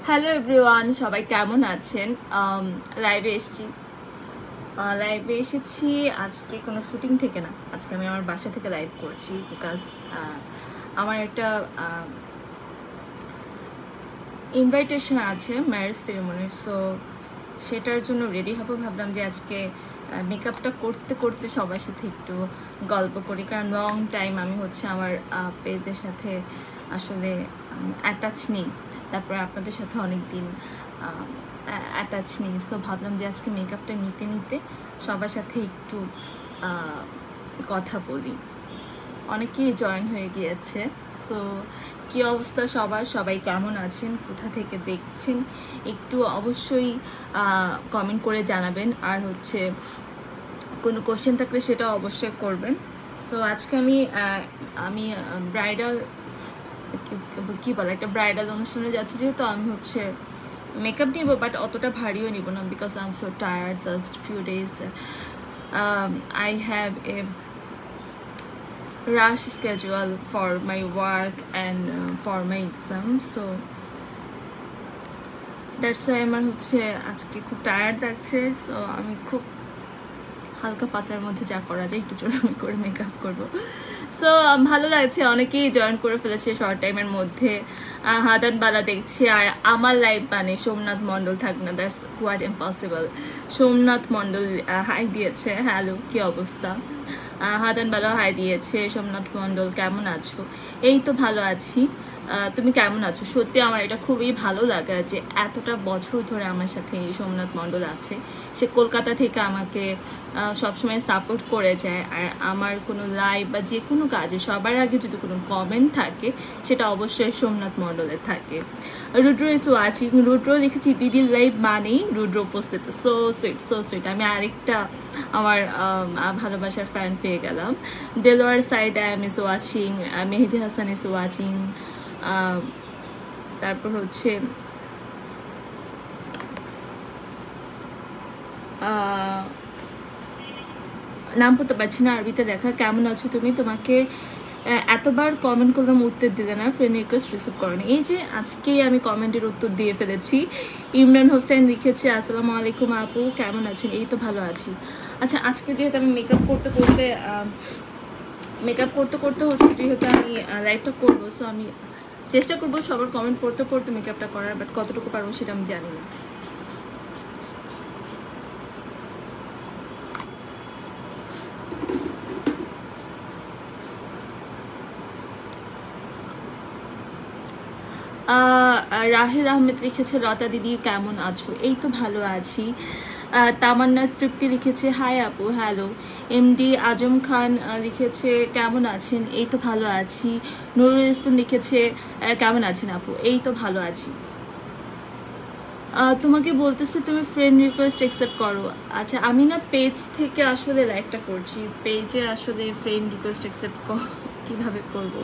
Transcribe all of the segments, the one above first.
Hello everyone, সবাই কেমন আছেন? লাইভে এসেছি আজকে কোনো শুটিং থেকে না, আজকে আমি আমার বাসা থেকে লাইভ করছি বিকজ আমার একটা ইনভাইটেশন আছে ম্যারেজ সেরেমনির। সো সেটার জন্য রেডি হবো, ভাবলাম যে আজকে মেকআপটা করতে করতে সবার সাথে একটু গল্প করি, কারণ লং টাইম আমি হচ্ছে আমার পেজের সাথে আসলে অ্যাটাচ নেই, তারপরে আপনাদের সাথে অনেক দিন অ্যাটাচ নেই। সো ভাবলাম যে আজকে মেকআপটা নিতে নিতে সবার সাথে একটু কথা বলি। অনেকেই জয়েন হয়ে গিয়েছে। সো কী অবস্থা সবাই কেমন আছেন, কোথা থেকে দেখছেন একটু অবশ্যই কমেন্ট করে জানাবেন, আর হচ্ছে কোনো কোশ্চেন থাকলে সেটা অবশ্যই করবেন। সো আজকে আমি ব্রাইডাল কী বলে একটা ব্রাইডাল অনুষ্ঠানে যাচ্ছি, যেহেতু আমি হচ্ছে মেকআপ নিব, বাট অতটা ভারীও নিব না because I am so tired, just few days I have a rush schedule for my work and for my exam, so that's why আমার হচ্ছে আজকে খুব টায়ার্ড লাগছে। সো আমি খুব হালকা পাতলার মধ্যে যা করা যায় একটু চোরামি করে মেকআপ করবো। সো ভালো লাগছে, অনেকেই জয়েন করে ফেলেছে শর্ট টাইমের মধ্যে। হাদান বালা দেখছি, আর আমার লাইভ মানে সোমনাথ মণ্ডল থাক না, that's quite impossible. Somnath Mondal hi দিয়েছে, হ্যালো কি অবস্থা। হাদান বালা হাই দিয়েছে। সোমনাথ মণ্ডল কেমন আছো? এই তো ভালো আছি, তুমি কেমন আছো? সত্যি আমার এটা খুবই ভালো লাগে যে এতটা বছর ধরে আমার সাথে এই সোমনাথ মণ্ডল আছে। সে কলকাতা থেকে আমাকে সবসময় সাপোর্ট করে যায়, আর আমার কোনো লাইভ বা যে কোনো কাজে সবার আগে যদি কোনো কমেন্ট থাকে সেটা অবশ্যই সোমনাথ মণ্ডলের থাকে। রুদ্র ইজ ওয়াচিং, রুদ্র লিখেছি দিদির লাইভ মানেই রুদ্র উপস্থিত। সো সুইট, আমি আরেকটা আমার ভালোবাসার ফ্যান পেয়ে গেলাম। Delwar Sayeed is watching, Mehedi Hasan is watching, তারপর হচ্ছে নাম করতে পারছি না, আরবিতে লেখা কেমন আছো তুমি, তোমাকে এতবার কমেন্ট করলাম উত্তর দিলে না, ফ্রেন্ড রিকোয়েস্ট রিসিভ করো না। এই যে আজকেই আমি কমেন্টের উত্তর দিয়ে ফেলেছি। ইমরান হোসেন লিখেছে আসসালামু আলাইকুম আপু, কেমন আছেন? এই তো ভালো আছি। আচ্ছা, আজকে যেহেতু আমি মেকআপ করতে হচ্ছে, যেহেতু আমি লাইভটা করবো, সো আমি চেষ্টা করবো সবার কমেন্ট পড়তে পড়তে মেকআপটা করার, বাট কতটুকু পারবো সেটা আমি জানি না। রাহেল আহমেদ লিখেছে লতা দিদি কেমন আছো? এই তো ভালো আছি। তামান্না তৃপ্তি লিখেছে হাই আপু, হ্যালো। এমডি আজম খান লিখেছে কেমন আছেন? এই তো ভালো আছি। নুরুল ইসলাম লিখেছে কেমন আছেন আপু? এই তো ভালো আছি। তোমাকে বলতেছে তুমি ফ্রেন্ড রিকোয়েস্ট অ্যাকসেপ্ট করো। আচ্ছা, আমি না পেজ থেকে আসলে লাইভটা করছি, পেজে আসলে ফ্রেন্ড রিকোয়েস্ট অ্যাকসেপ্ট কীভাবে করবো?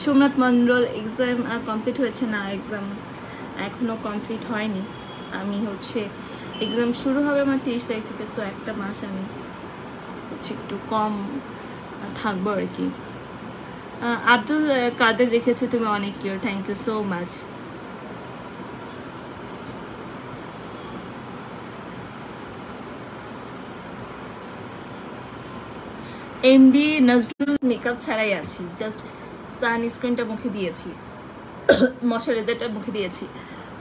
সোমনাথ মণ্ডল এক্সাম কমপ্লিট হয়েছে না? এক্সাম এখনও কমপ্লিট হয়নি। আমি হচ্ছে এক্সাম শুরু হবে আমার 30 তারিখ থেকে, সো একটা মাস আমি হচ্ছে একটু কম থাকবো আর কি। আব্দুল কাদের লিখেছে তুমি অনেক কিওর, thank you so much. MD Nazrul makeup ছাড়াই আছি, জাস্ট সানস্ক্রিনটা মুখে দিয়েছি, ময়শ্চারাইজারটা মুখে দিয়েছি।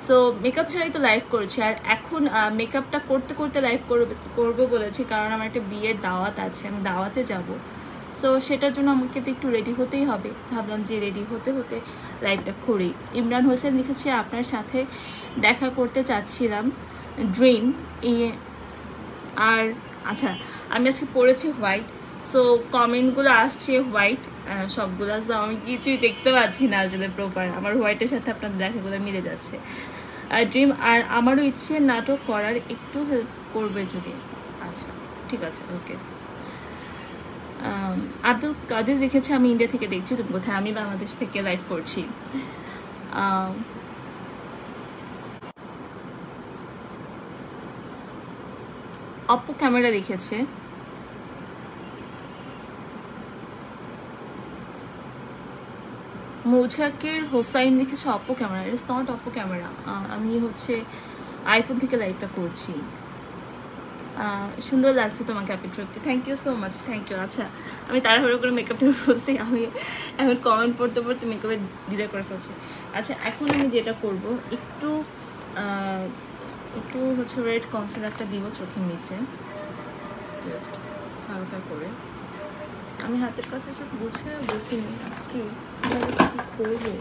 সো মেকআপ ছাড়াই তো লাইভ করেছি, আর এখন মেকআপটা করতে করতে লাইভ করবো বলেছি, কারণ আমার একটা বিয়ের দাওয়াত আছে, আমি দাওয়াতে যাব। সো সেটার জন্য আমাকে তো একটু রেডি হতেই হবে, ভাবলাম যে রেডি হতে হতে লাইভটা করি। ইমরান হোসেন লিখেছে আপনার সাথে দেখা করতে চাচ্ছিলাম, ড্রিম। আর আচ্ছা, আমি আজকে পরেছি হোয়াইট, সো কমেন্টগুলো আসছে হোয়াইট সবগুলো, সো আমি কিছুই দেখতে পাচ্ছি না আসলে প্রপার, আমার হোয়াইটের সাথে আপনাদের দেখাগুলো মিলে যাচ্ছে। ড্রিম, আর আমারও ইচ্ছে নাটক করার, একটু হেল্প করবে যদি। আচ্ছা ঠিক আছে, ওকে। আব্দুল কাদের লিখেছে আমি ইন্ডিয়া থেকে দেখছি, তুমি কোথায়? আমি বাংলাদেশ থেকে লাইভ করছি। অপ্পো ক্যামেরা লিখেছে মোজাকের হোসাইন লিখেছে Oppo camera. It's not Oppo camera, আমি হচ্ছে আইফোন থেকে লাইভটা করছি। সুন্দর লাগছে তোমাকে আপনি ট্রিপতে, thank you so much, thank you. আচ্ছা আমি তাড়াহুড়ো করে মেকআপটা বলছি, আমি এখন কমেন্ট পড়তে পড়তে মেকআপের দ্বিধা করে ফেলছি। আচ্ছা এখন আমি যেটা করব, একটু একটু হচ্ছে রেড কনসিলারটা দিব চোখের নিচে, জাস্ট হালকা করে। আমি হাতের কাছে সব বসে বসিনি আজকে, কি করবো।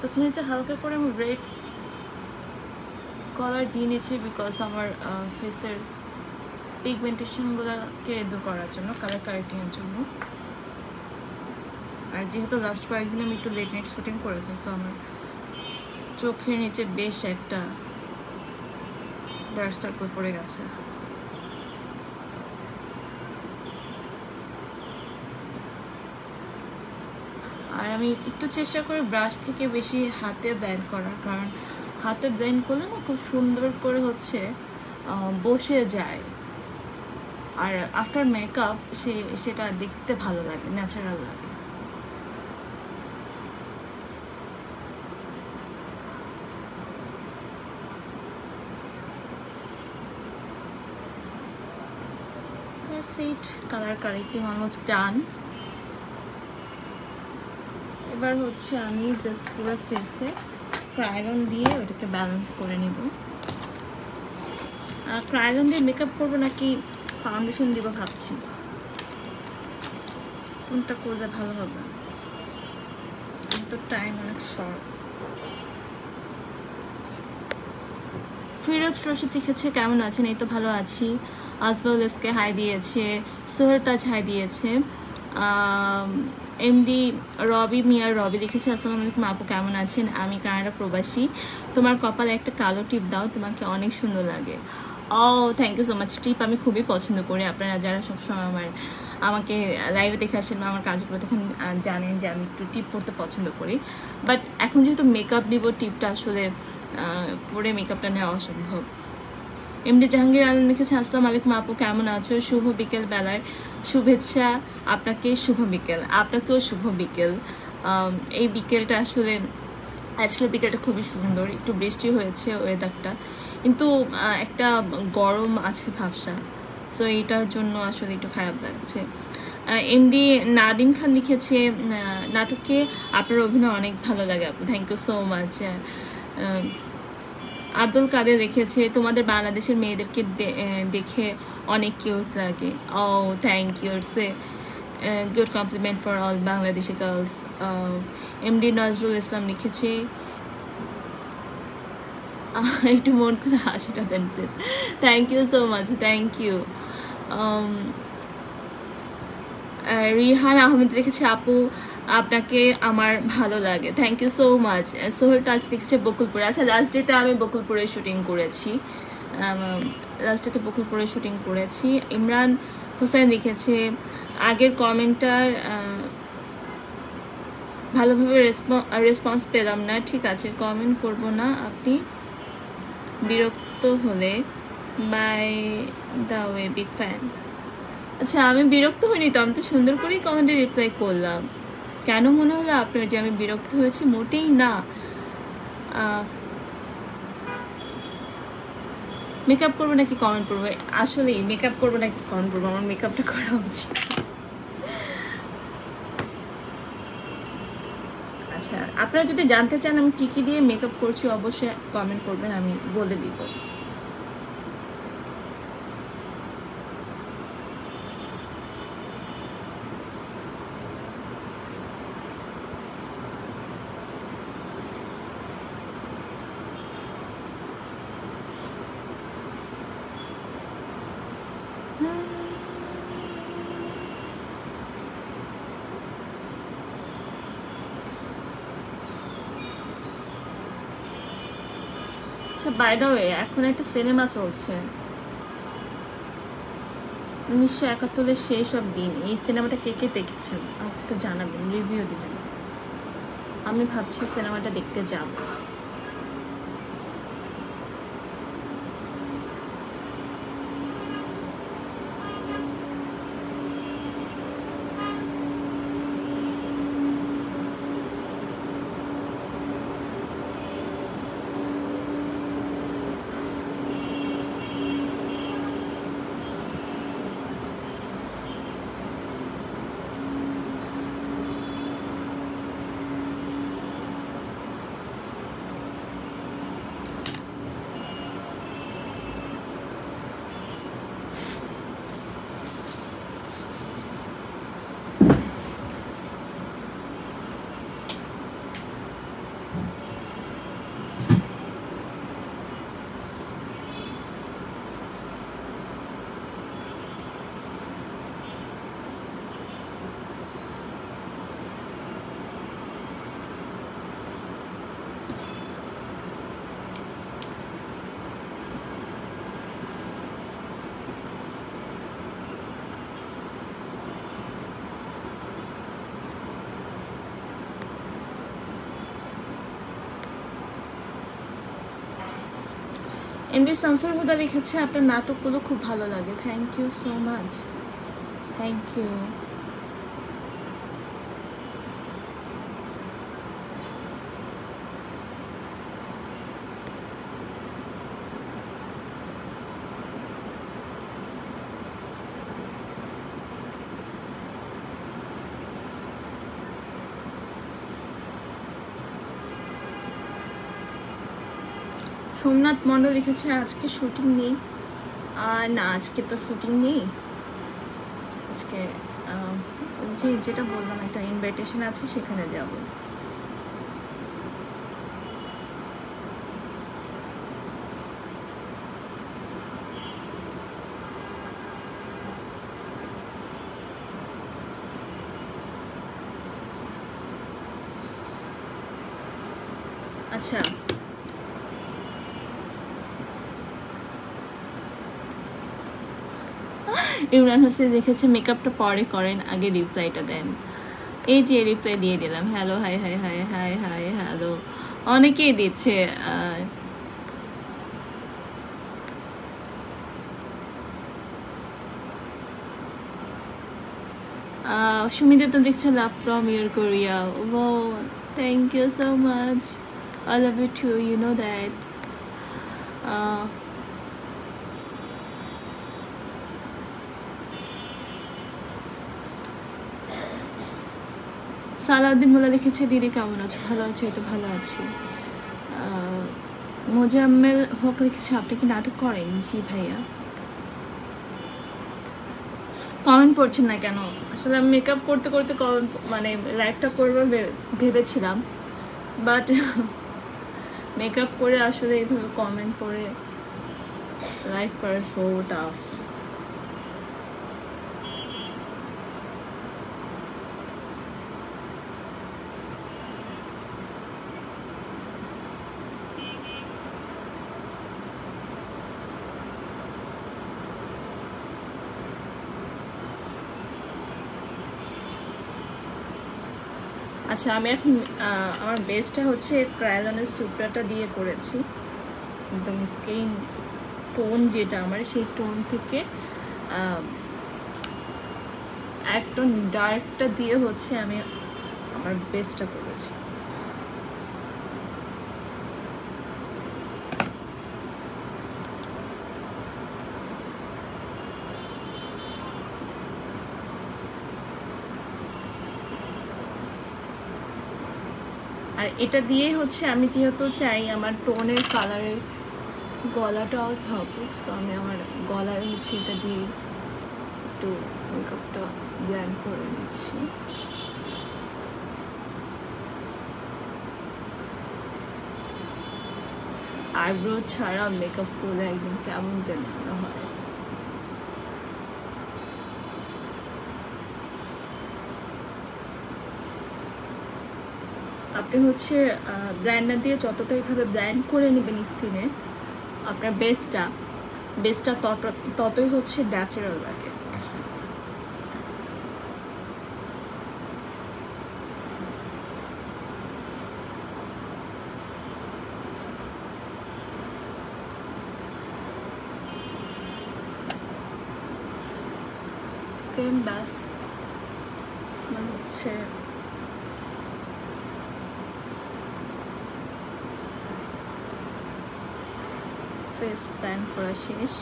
চোখের নিচে হালকা করে আমি রেড কালার দিয়ে নিয়েছি, বিকজ আমার ফেসের পিগমেন্টেশনগুলোকে দূর করার জন্য, কালার কারেক্টিংয়ের জন্য। আর যেহেতু লাস্ট কয়েকদিন আমি একটু লেট নাইট শুটিং করেছি, সো আমার চোখের নিচে বেশ একটা ডার্ক সার্কেল পড়ে গেছে। আর আমি একটু চেষ্টা করি ব্রাশ থেকে বেশি হাতে ব্লেন্ড করার, কারণ হাতে ব্লেন্ড করলে না খুব সুন্দর করে হচ্ছে বসে যায়, আর আফটার মেকআপ সেটা দেখতে ভালো লাগে, ন্যাচারাল লাগে। Set colour correcting almost done. এবার হচ্ছে আমি জাস্ট পুরো ফেসে ক্রায়ন দিয়ে ওটাকে ব্যালেন্স করে নিব। আর ক্রায়ন দিয়ে মেকআপ করবো নাকি ফাউন্ডেশন দিব ভাবছি, কোনটা করলে ভালো হবে, তো টাইম অনেক শর্ট। ফিরোজ রশিদ লিখেছে কেমন আছেন, এই তো ভালো আছি। আজবাউল এসকে হাই দিয়েছে, সোহেল তাজ হাই দিয়েছে। এমডি রবি মিয়া রবি লিখেছে আসসালামু আলাইকুম আপু কেমন আছেন, আমি কানাডা প্রবাসী, তোমার কপালে একটা কালো টিপ দাও, তোমাকে অনেক সুন্দর লাগে। ও থ্যাংক ইউ সো মাচ। টিপ আমি খুবই পছন্দ করি, আপনারা যারা সবসময় আমাকে লাইভে দেখে আসেন বা আমার কাজগুলো তখন জানেন যে আমি একটু টিপ পরতে পছন্দ করি। বাট এখন যেহেতু মেকআপ নিব, টিপটা আসলে পরে মেকআপটা নেওয়া অসম্ভব। এমডি জাহাঙ্গীর আলম লিখেছে আসসালামু আলাইকুম আপু কেমন আছো, শুভ বিকেল বেলার শুভেচ্ছা আপনাকে, শুভ বিকেল আপনাকেও শুভ বিকেল। এই বিকেলটা আসলে আজকের বিকেলটা খুবই সুন্দর, একটু বৃষ্টি হয়েছে ওয়েদারটা, কিন্তু একটা গরম আছে ভাবসা, সো এইটার জন্য আসলে একটু খারাপ লাগছে। এমডি নাদিম খান লিখেছে নাটকে আপনার অভিনয় অনেক ভালো লাগে আপু, thank you so much. Abdul Kader লিখেছে তোমাদের বাংলাদেশের মেয়েদেরকে দেখে অনেক কিউট লাগে। ও thank you, it's a good compliment for all Bangladeshi girls. MD Nazrul Islam লিখেছে একটু মন করে হাসিটা দেন please, thank you so much, thank you. Rihan Ahmed লিখেছে আপু আপনাকে আমার ভালো লাগে, thank you so much. Sohel Taj লিখেছে বকুলপুরে, আচ্ছা লাস্ট ডেতে আমি বকুলপুরে শুটিং করেছি, লাস্ট ডেতে বকুলপুরে শুটিং করেছি। ইমরান হোসেন লিখেছে আগের কমেন্টটার ভালোভাবে রেসপন্স পেলাম না, ঠিক আছে কমেন্ট করব না, আপনি বিরক্ত হলে by the way big fan. আচ্ছা আমি বিরক্ত হইনি তো, আমি তো সুন্দর করেই কমেন্টে রিপ্লাই করলাম, কেন মনে হলো আপনার যে আমি বিরক্ত হয়েছি, মোটেই না। মেকআপ করবো নাকি কমেন্ট করবো, আসলে মেকআপ করবো নাকি কমেন্ট করবো, আমার মেকআপটা করা উচিত। আচ্ছা আপনারা যদি জানতে চান আমি কী কী দিয়ে মেকআপ করছি অবশ্যই কমেন্ট করবেন, আমি বলে দিব। আচ্ছা, বাই দ্য ওয়ে, এখন একটা সিনেমা চলছে 1971 সেই সব দিন। এই সিনেমাটা কে কে দেখেছেন আমাকে একটু জানাবেন, রিভিউ দিবেন। আমি ভাবছি সিনেমাটা দেখতে যাব। এমডি শামসুল হুদা লিখেছে আপনার নাটকগুলো খুব ভালো লাগে। Thank you so much, thank you. Somnath Mondal লিখেছে আজকে শুটিং নেই। না, আজকে তো শুটিং নেই। আজকে যেটা বললাম, একটা ইনভাইটেশন আছে, সেখানে যাব। আচ্ছা, ইমরান হোসেন লিখেছে মেকআপটা পরে করেন, আগে রিপ্লাইটা দেন। এই যে রিপ্লাই দিয়ে দিলাম। Hello, hi hi hi hi hi hello. অনেকেই দিচ্ছে। সুমিতা লিখছে লাভ ফ্রম ইউর কোরিয়া। ও, thank you so much, I love you too, you know that. Salauddin Molla লিখেছে দিদি কেমন আছো? ভালো আছি, এই তো ভালো আছি। মোজাম্মেল হক লিখেছে আপনি কি নাটক করেন? জি ভাইয়া। কমেন্ট পড়ছেন না কেন? আসলে আমি মেকআপ করতে করতে কমেন্ট, মানে লাইভটা করবো ভেবেছিলাম, বাট মেকআপ করে আসলে এইভাবে কমেন্ট করে লাইভ করা সো টাফ। আচ্ছা, আমি এখন আমার বেসটা হচ্ছে ক্রায়োলনের সুপ্রাটা দিয়ে করেছি। একদম স্কিন টোন যেটা আমার, সেই টোন থেকে একদম ডার্কটা দিয়ে হচ্ছে আমি আমার বেসটা করেছি। আর এটা দিয়ে হচ্ছে আমি যেহেতু চাই আমার টোনের কালারের গলাটাও থাকুক, সো আমি আমার গলায় হচ্ছে এটা দিয়ে একটু মেকআপটা ব্ল্যান্ড করে নিচ্ছি। আইব্রো ছাড়া মেকআপ করলে একদম কেমন যেন মনে হয়। আপনি হচ্ছে ব্ল্যান্ডার দিয়ে যতটা এইভাবে ব্ল্যান্ড করে নেবেন স্কিনে, আপনার বেসটা ততই হচ্ছে ন্যাচারাল লাগে। ব্যাস মানে হচ্ছে ফেস প্যান করা শেষ।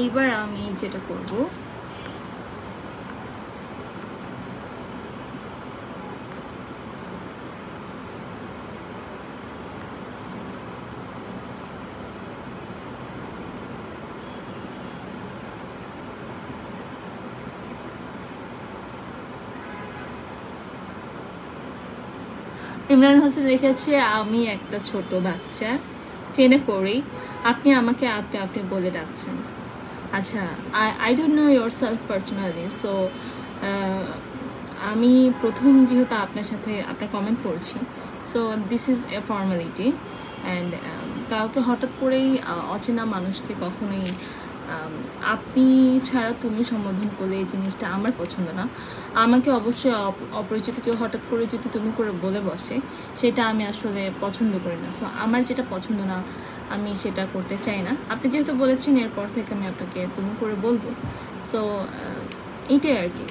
এইবার আমি যেটা করব, ইমরান হোসেন লিখেছে আমি একটা ছোট বাচ্চা, 10-এ পড়ি, আপনি আমাকে আপনি আপনি বলে ডাকছেন। আচ্ছা, I don't know your self personally, so আমি প্রথম যেহেতু আপনার সাথে আপনার কমেন্ট পড়ছি, so this is a formality. And কাউকে হঠাৎ করেই অচেনা মানুষকে কখনোই আপনি ছাড়া তুমি সম্বোধন করলে এই জিনিসটা আমার পছন্দ না। আমাকে অবশ্যই অপরিচিত কেউ হঠাৎ করে যদি তুমি করে বলে বসে, সেটা আমি আসলে পছন্দ করি না। সো আমার যেটা পছন্দ না আমি সেটা করতে চাই না। আপনি যেহেতু বলেছেন এরপর থেকে আমি আপনাকে তুমি করে বলবো, সো এইটাই আর কি।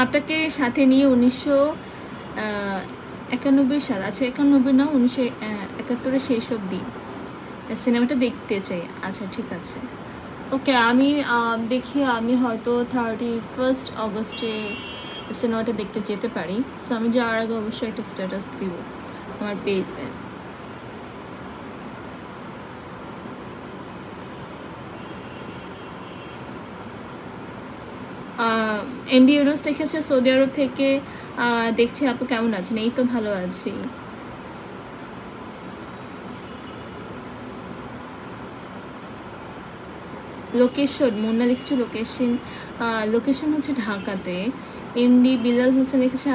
আপনাকে সাথে নিয়ে 1991 সাল, আচ্ছা 91 না, 1971 সেই সব দিন সিনেমাটা দেখতে চাই। আচ্ছা ঠিক আছে, ওকে। আমি দেখি আমি হয়তো 31 অগস্টে সিনেমাটা দেখতে যেতে পারি। সো আমি যাওয়ার আগে অবশ্যই একটা স্ট্যাটাস দিব আমার পেজে। এমডি ইউনুস দেখেছে সৌদি আরব থেকে, দেখছি আপু কেমন আছেন? এই তো ভালো আছি। লোকেশন মুন্না লিখেছে লোকেশন হচ্ছে ঢাকাতে। এমডি বিলাল হোসেন লিখেছে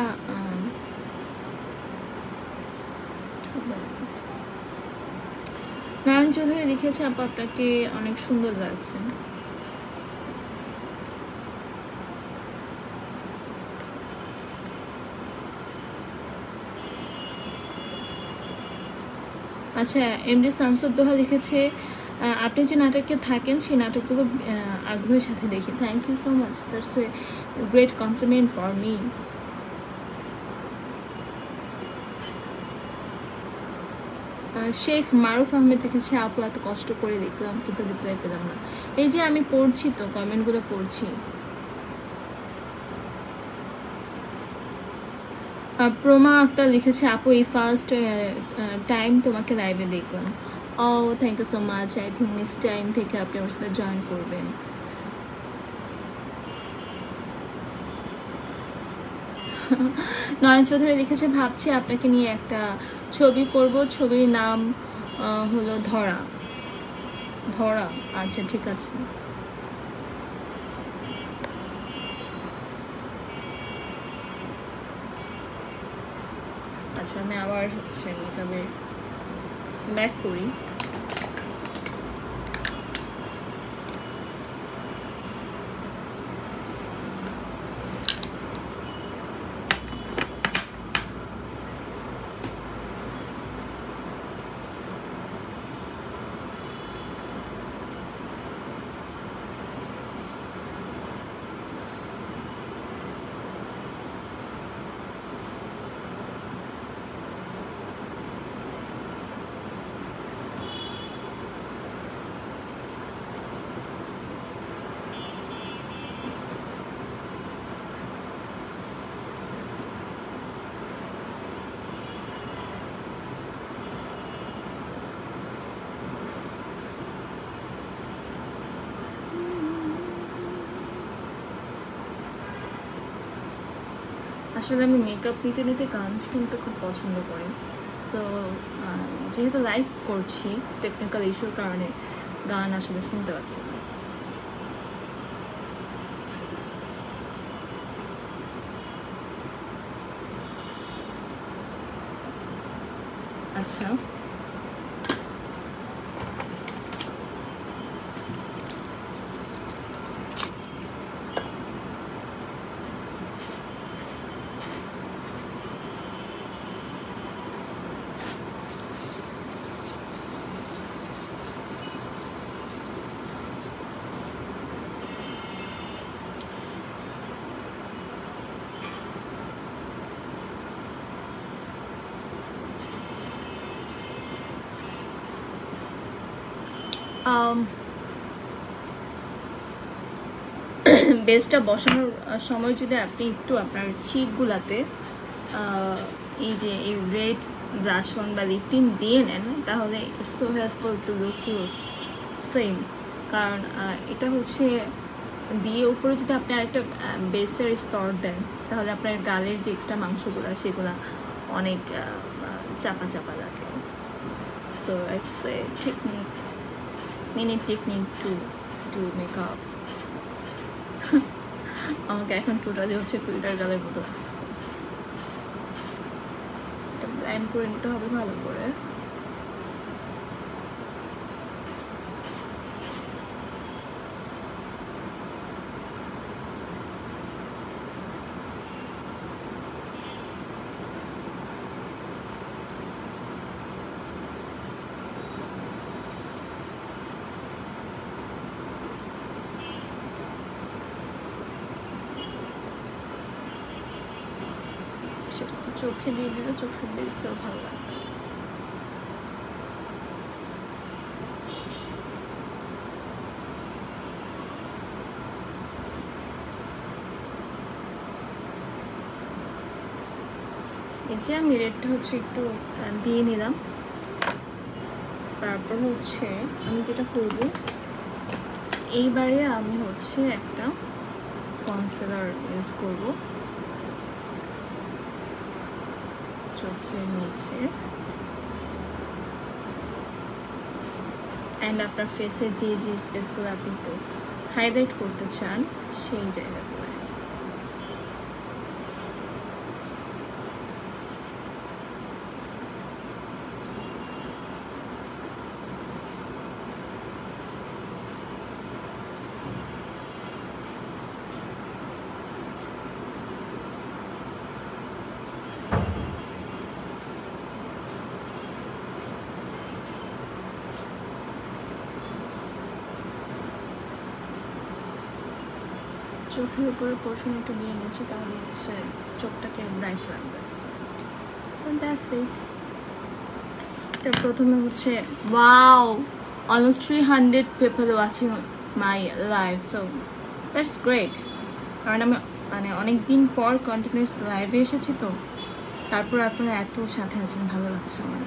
নারায়ণ চৌধুরী লিখেছে আপু আপনাকে অনেক সুন্দর লাগছে। আচ্ছা, এমডি শামসুদ্দোহা লিখেছে আপনি যে নাটকে থাকেন সেই নাটকগুলো আগ্রহের সাথে দেখি। Thank you so much, that's a great compliment for me. Sheikh Maruf Ahmed লিখেছে আপু এত কষ্ট করে দেখলাম কিন্তু রিপ্লাই পেলাম না। এই যে আমি পড়ছি তো, কমেন্টগুলো পড়ছি। প্রমা আক্তার লিখেছে আপু এই ফার্স্ট টাইম তোমাকে লাইভে দেখলাম। ও thank you so much. I think next time থেকে আপনি আমার সাথে জয়েন করবেন। নয়ন চৌধুরী লিখেছে ভাবছি আপনাকে নিয়ে একটা ছবি করব, ছবির নাম হলো ধরা। আচ্ছা ঠিক আছে। আচ্ছা আমি আবার হচ্ছে মেকআপে ব্যাক করি। আসলে আমি মেকআপ নিতে নিতে গান শুনতে খুব পছন্দ করি। সো যেহেতু লাইভ করছি টেকনিক্যাল ইস্যুর কারণে গান আসলে শুনতে পাচ্ছি না। আচ্ছা, বেসটা বসানোর সময় যদি আপনি একটু আপনার চিকগুলাতে এই যে এই রেড ব্লাশ অন বা লিপটিন দিয়ে নেন, তাহলে it's so helpful to look you same. কারণ এটা হচ্ছে দিয়ে উপরে যদি আপনি আরেকটা বেসের স্তর দেন, তাহলে আপনার গালের যে এক্সট্রা মাংসগুলো সেগুলো অনেক চাপা চাপা লাগে। So it's a technique, mini technique to do makeup. আমাকে এখন টোটালি হচ্ছে ফিল্টার গালের মতো লাগতেছে। এটা ব্লেন্ড করে নিতে হবে ভালো করে। সেটা তো চোখে দিয়ে দিলে চোখের বেসও ভালো লাগবে। এই যে আমি রেডটা হচ্ছে একটু দিয়ে নিলাম। তারপর হচ্ছে আমি যেটা করব, এইবারে আমি হচ্ছে একটা কনসিলার ইউজ করব চোখের নিচে, অ্যান্ড আপনার ফেসে যে যে স্পেসগুলো আপনি একটু হাইলাইট করতে চান সেই জায়গাগুলো। চোখের উপরে পোর্শন একটু দিয়ে নিচ্ছি, তাহলে হচ্ছে চোখটাকে ব্রাইট লাগবে। সো দ্যাটস ইট। এটা প্রথমে হচ্ছে wow, almost 300 people watching my live, so that's great. কারণ আমি মানে অনেক দিন পর কন্টিনিউয়াস লাইভে এসেছি, তো তারপর আপনারা এত সাথে আছেন, ভালো লাগছে আমার।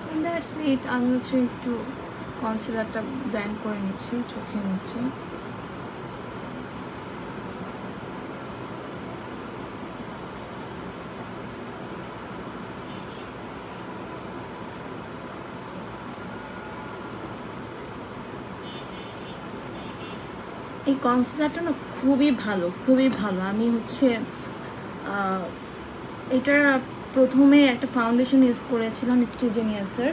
সো দ্যাটস ইট। আমি হচ্ছে একটু কনসিলারটা ব্লেন্ড করে নিচ্ছি চোখে নিচ্ছি। এই কনসিলারটা না খুবই ভালো, খুবই ভালো। আমি হচ্ছে এটা প্রথমে একটা ফাউন্ডেশন ইউজ করেছিলাম স্টেজেনিয়াসের।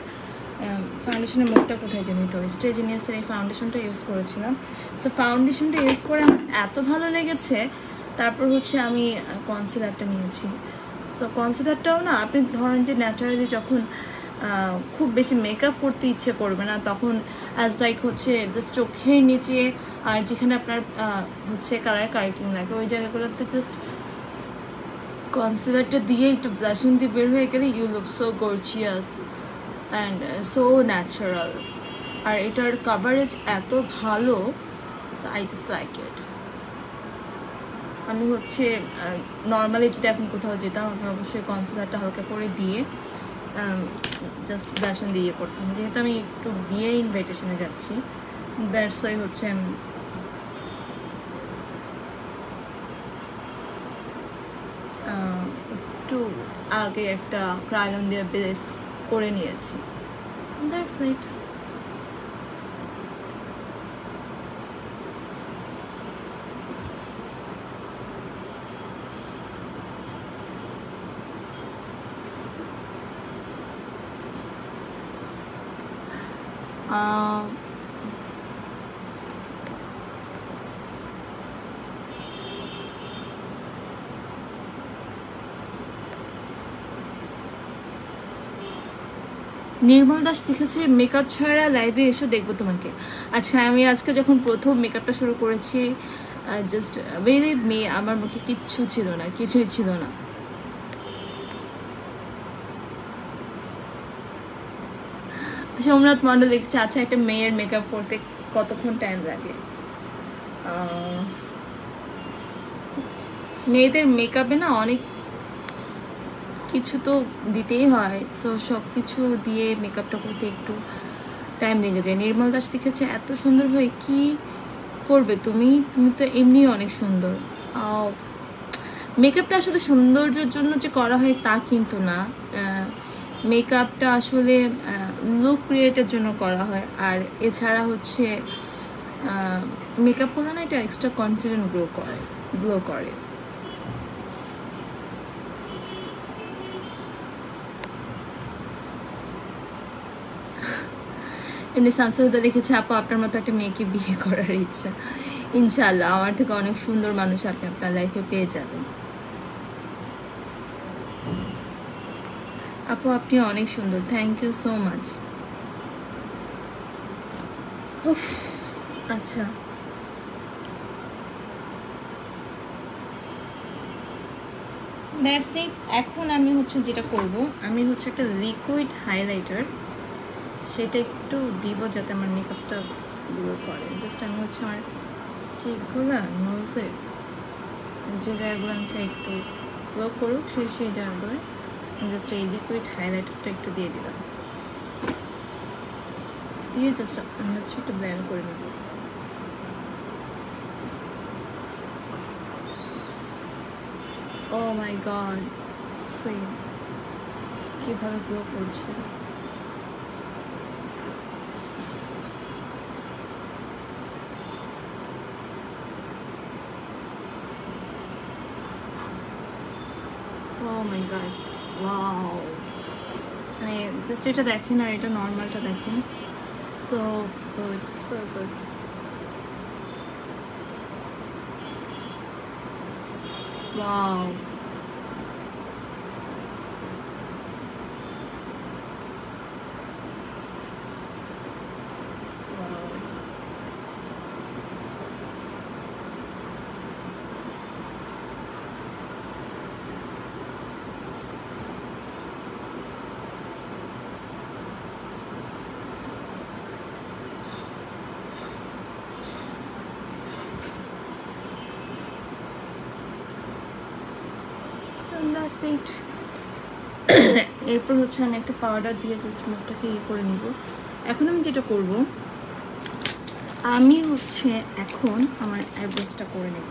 ফাউন্ডেশনের মুখটা কোথায় জানি, তো স্টেজেনিয়াসের এই ফাউন্ডেশনটা ইউজ করেছিলাম। সো ফাউন্ডেশনটা ইউজ করে আমার এত ভালো লেগেছে, তারপর হচ্ছে আমি কনসিলারটা নিয়েছি। সো কনসিলারটাও না, আপনি ধরেন যে ন্যাচারালি যখন খুব বেশি মেকআপ করতে ইচ্ছে করবে না, তখন অ্যাজ লাইক হচ্ছে জাস্ট চোখের নিচে আর যেখানে আপনার হচ্ছে কালার কারেক্টিং লাগে ওই জায়গাগুলোতে জাস্ট কনসিলারটা দিয়ে একটু ব্লাশিং দিয়ে বের হয়ে গেলে you look so gorgeous and so natural. আর এটার কাভারেজ এত ভালো, আই জাস্ট লাইক ইট। আমি হচ্ছে নর্মালি যদি এখন কোথাও যেতাম, আমি অবশ্যই কনসিলারটা হালকা করে দিয়ে জাস্ট ব্লাশন দিয়ে করতাম। যেহেতু আমি একটু বিয়ে ইনভাইটেশনে যাচ্ছি, দ্যাটস ওয়াই হচ্ছে একটু আগে একটা ক্রায়ন দিয়ে বেস করে নিয়েছি। That's it. নির্মল দাস লিখেছে মেকআপ ছাড়া লাইভে এসে দেখবো তোমাকে। আচ্ছা, আমি আজকে যখন প্রথম মেকআপটা শুরু করেছি, জাস্ট বিলিভ মি, আমার মুখে কিচ্ছু ছিল না, কিছুই ছিল না। সোমনাথ মন্ডল লিখছে আচ্ছা একটা মেয়ের মেকআপ করতে কতক্ষণ টাইম লাগে? মেয়েদের মেকআপে না অনেক কিছু তো দিতেই হয়, সো সব কিছু দিয়ে মেকআপটা করতে একটু টাইম লেগে যায়। নির্মল দাস লিখেছে এত সুন্দর হয়ে কি করবে তুমি, তুমি তো এমনি অনেক সুন্দর। মেকআপটা আসলে সৌন্দর্যের জন্য যে করা হয় তা কিন্তু না, মেকআপটা আসলে লুক ক্রিয়েটের জন্য করা হয়। আর এছাড়া হচ্ছে মেকআপ করলে না এটা এক্সট্রা কনফিডেন্ট গ্লো করে। এমনি শামসুদা লিখেছে আপু আপনার মতো একটা মেয়েকে বিয়ে করার ইচ্ছা। ইনশাআল্লাহ আমার থেকে অনেক সুন্দর মানুষ আপনি আপনার লাইফে পেয়ে যাবেন। আপু আপনি অনেক সুন্দর, থ্যাংক ইউ সো মাচ। আচ্ছা, দ্যাটস ইট। এখন আমি হচ্ছে যেটা করব, আমি হচ্ছে একটা লিকুইড হাইলাইটার সেটা একটু দিব যাতে আমার মেকআপটা গ্লো করে। জাস্ট আমি হচ্ছে আমার চিকগুলো নোজে যে জায়গাগুলো আমি চাই একটু গ্লো করুক সেই জায়গাগুলো জাস্ট এই লিকুইড হাইলাইটারটা একটু দিয়ে দিলাম, দিয়ে জাস্ট আমি হচ্ছে একটু ব্লেন্ড করে নেব। ও মাই গড, সে কিভাবে গ্লো করছে। Oh my god, wow, মানে জাস্ট এটা দেখেন আর এটা নর্মালটা দেখেন, so good, so good. Wow, এরপর হচ্ছে আমি একটা পাউডার দিয়ে জাস্ট মুখটাকে ইয়ে করে নিব। এখন আমি যেটা করব, আমি হচ্ছে এখন আমার আইব্রোসটা করে নেব।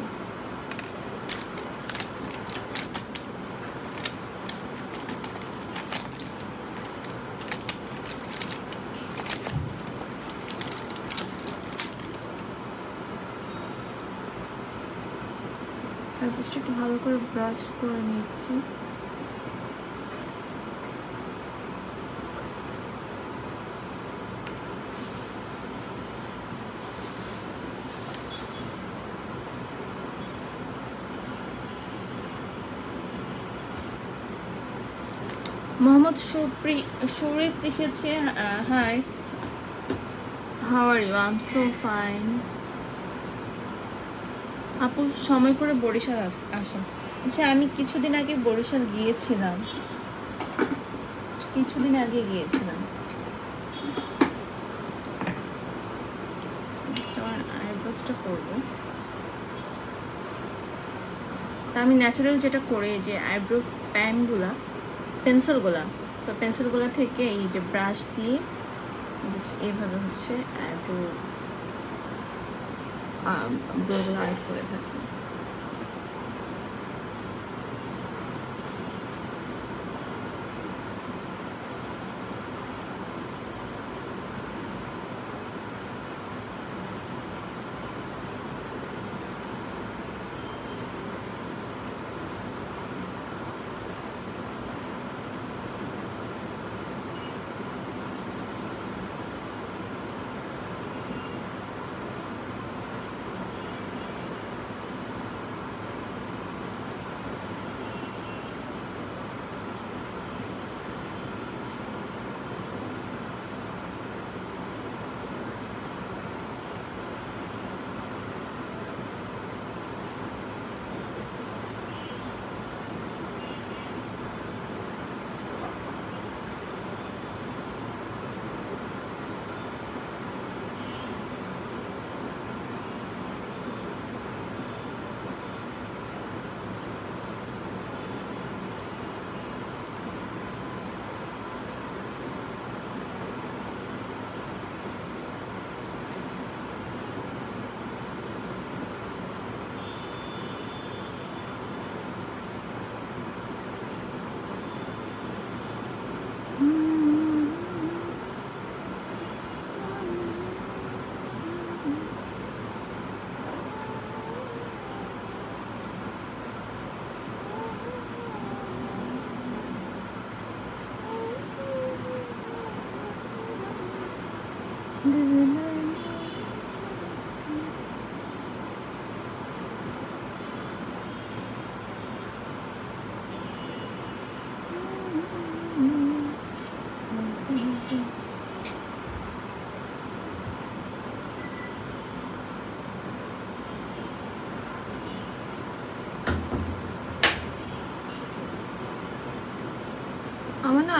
আইব্রোসটা একটু ভালো করে ব্রাশ করে নিচ্ছি। মোহাম্মদ শরীফ লিখেছে hi, how are you? I am so fine. আপু সময় করে বরিশাল আসেন। আচ্ছা, আমি কিছুদিন আগে বরিশাল গিয়েছিলাম, কিছুদিন আগে গিয়েছিলাম। আমার আইব্রোসটা করবো, তা আমি ন্যাচারাল যেটা করে যে আইব্রো পেন্সিলগুলা, সো পেন্সিলগুলো থেকে এই যে ব্রাশ দিয়ে জাস্ট এইভাবে হচ্ছে ব্রোগুলো আর্ট করে থাকি।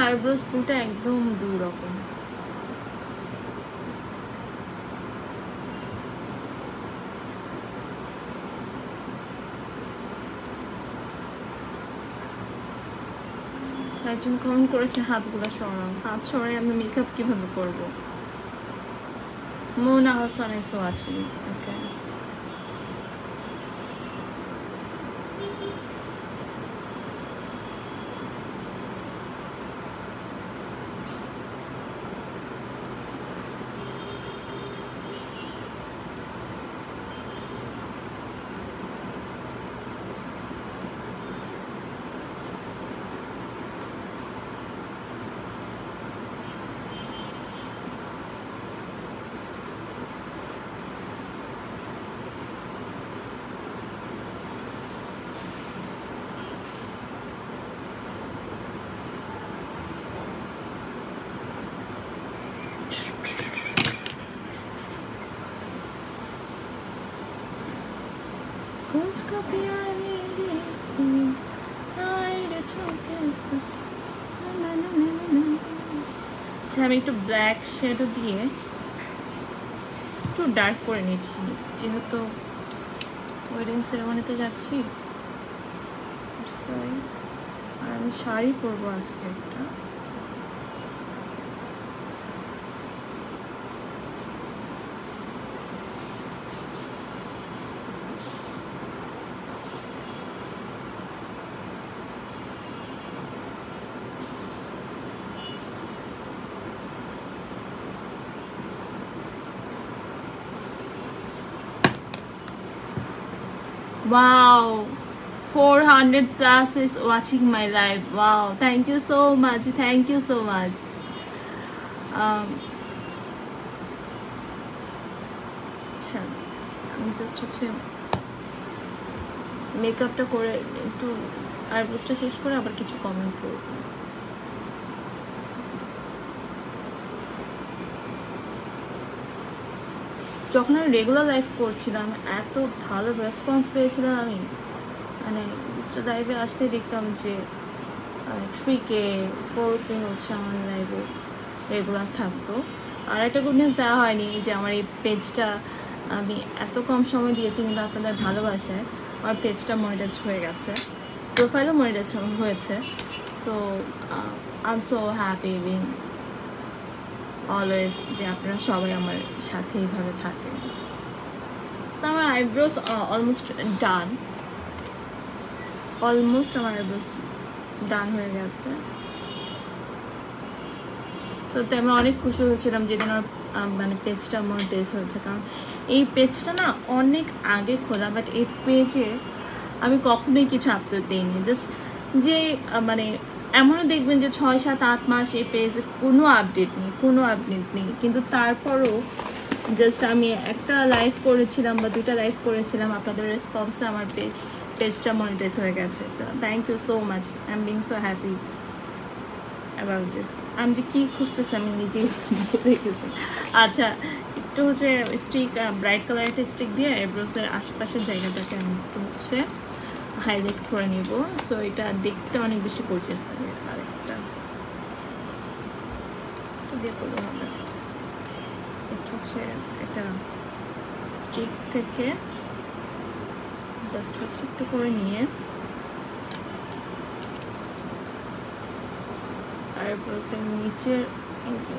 আইব্রোস দুটো একদম দুই রকম। একজন কমেন্ট করেছে হাতগুলো সরাও, হাত সরাই আমি মেকআপ কিভাবে করব? মোনা হাসান এসো আছি। ওকে, मुझको प्यारे देखी आए झोंके से ना ना ना ना। আচ্ছা আমি একটু ব্ল্যাক শ্যাডো দিয়ে একটু ডার্ক করে নিচ্ছি, যেহেতু ওয়েডিং সেরেমনিতে যাচ্ছি। আর আমি শাড়ি পরবো আজকে একটা। Wow, 400 plus is watching my live. Wow, thank you so much. Thank you so much. আচ্ছা আমি জাস্ট হচ্ছে মেকআপটা করে একটু আইব্রোসটা শেষ করে আবার কিছু কমেন্ট করব। যখন আমি রেগুলার লাইভ করছিলাম এত ভালো রেসপন্স পেয়েছিলাম আমি, মানে জাস্ট লাইভে আসতেই দেখতাম যে 3K 4K হচ্ছে আমার লাইভে রেগুলার থাকতো। আর একটা গুড নিউজ দেওয়া হয়নি যে আমার এই পেজটা আমি এত কম সময় দিয়েছি, কিন্তু আপনাদের ভালোবাসায় আমার পেজটা মনিটাইজ হয়ে গেছে, প্রোফাইলও মনিটাইজ হয়েছে। So I am so happy being always যে আপনারা সবাই আমার সাথে এইভাবে থাকেন। সো আমার আইব্রোস অলমোস্ট ডান, আমার আইব্রোস ডান হয়ে গেছে। সত্যি আমি অনেক খুশি হয়েছিলাম যেদিন আমার মানে পেজটা মনিটাইজ হয়েছে, কারণ এই পেজটা না অনেক আগে খোলা, বাট এই পেজে আমি কখনোই কিছু আপলোড দিইনি। জাস্ট যে মানে এমনও দেখবেন যে 6, 7, 8 মাস এই পেজে কোনো আপডেট নেই, কিন্তু তারপরও জাস্ট আমি একটা লাইভ করেছিলাম বা 2টা লাইভ করেছিলাম, আপনাদের রেসপন্সে আমার পেজটা মনিটাইজ হয়ে গেছে। Thank you so much, I am being so happy about this. আমি যে কী খুঁজতেছি আমি নিজেই ভুলে গেছি। আচ্ছা একটু হচ্ছে স্টিক, ব্রাইট কালার একটা স্টিক দিয়ে আইব্রোসের আশেপাশের জায়গাটাকে আমি একটু হচ্ছে হাইলাইট করে নিব। সো এটা দেখতে অনেক বেশি গর্জিয়াস লাগে। আরেকটা দিয়ে করলে হবে, জাস্ট হচ্ছে একটা স্টিক থেকে জাস্ট হচ্ছে একটু করে নিয়ে আইব্রোসের নিচের এই যে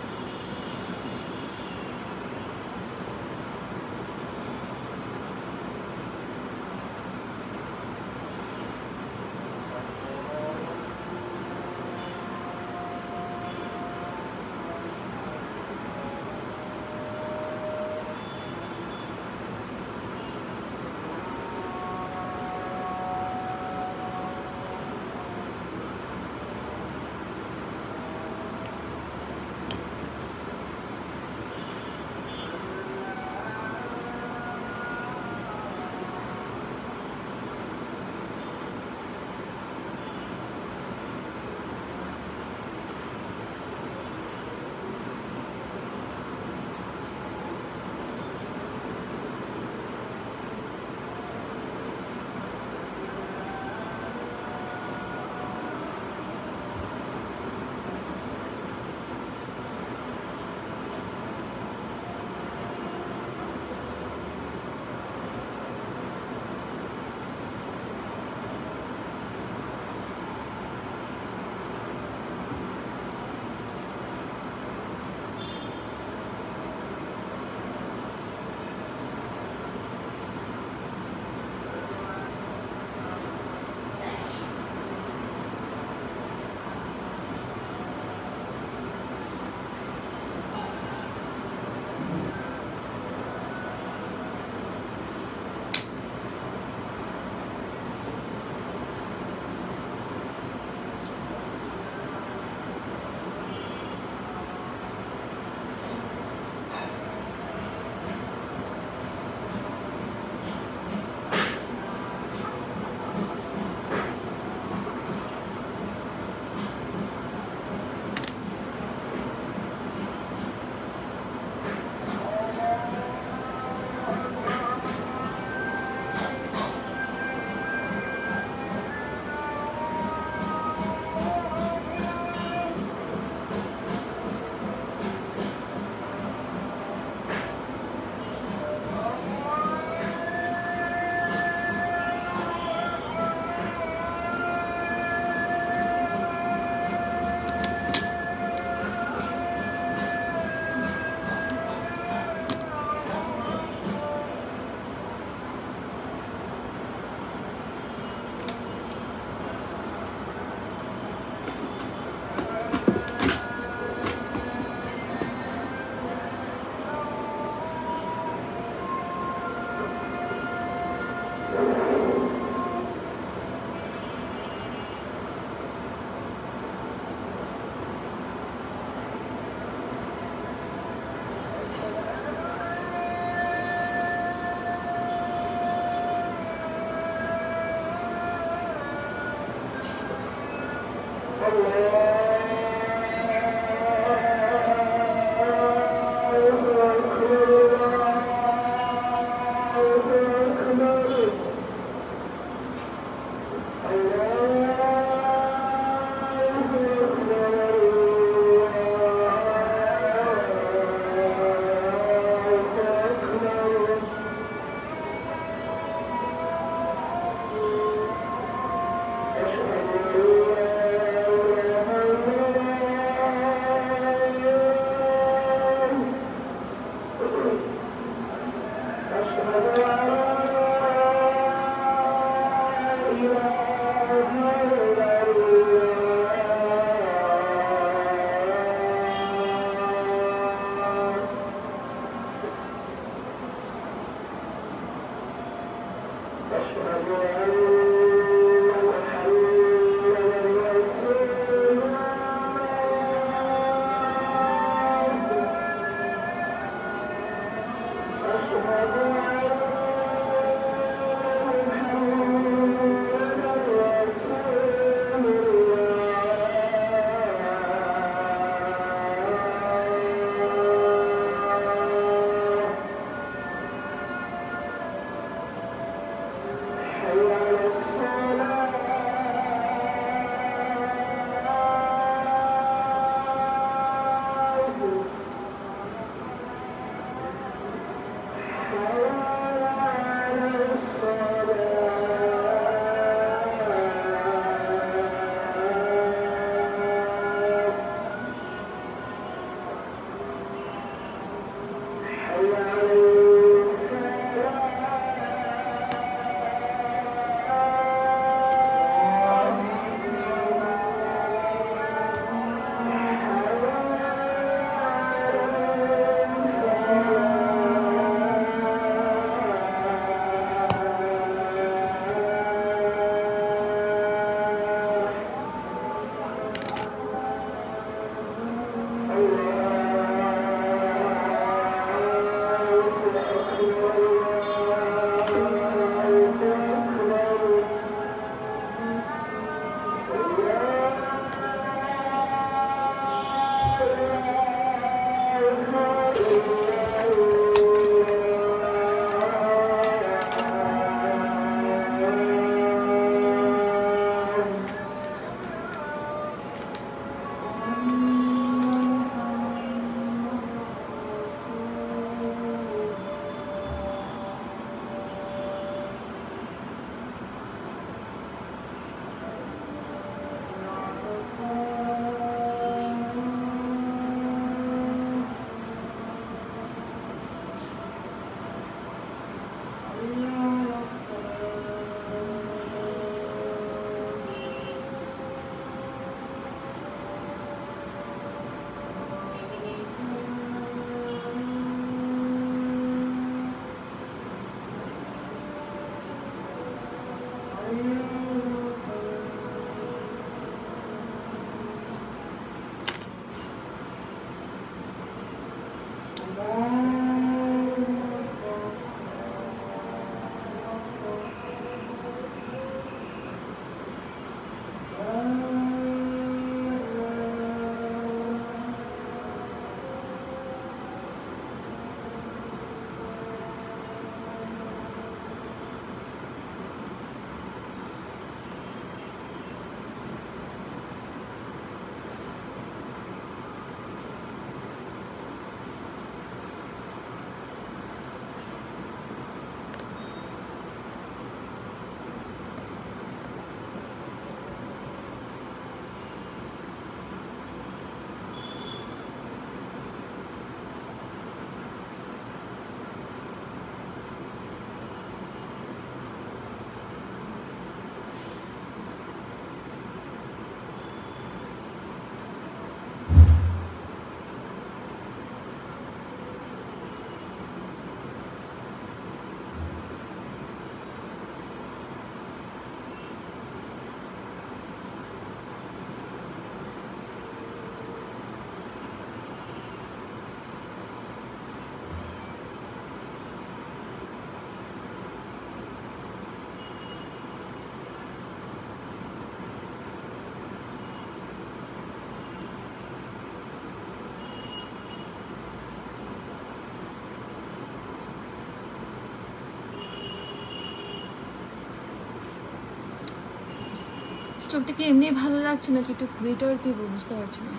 চোখটাকে এমনি ভালো লাগছে নাকি একটু গ্লিটার দিব বুঝতে পারছি না।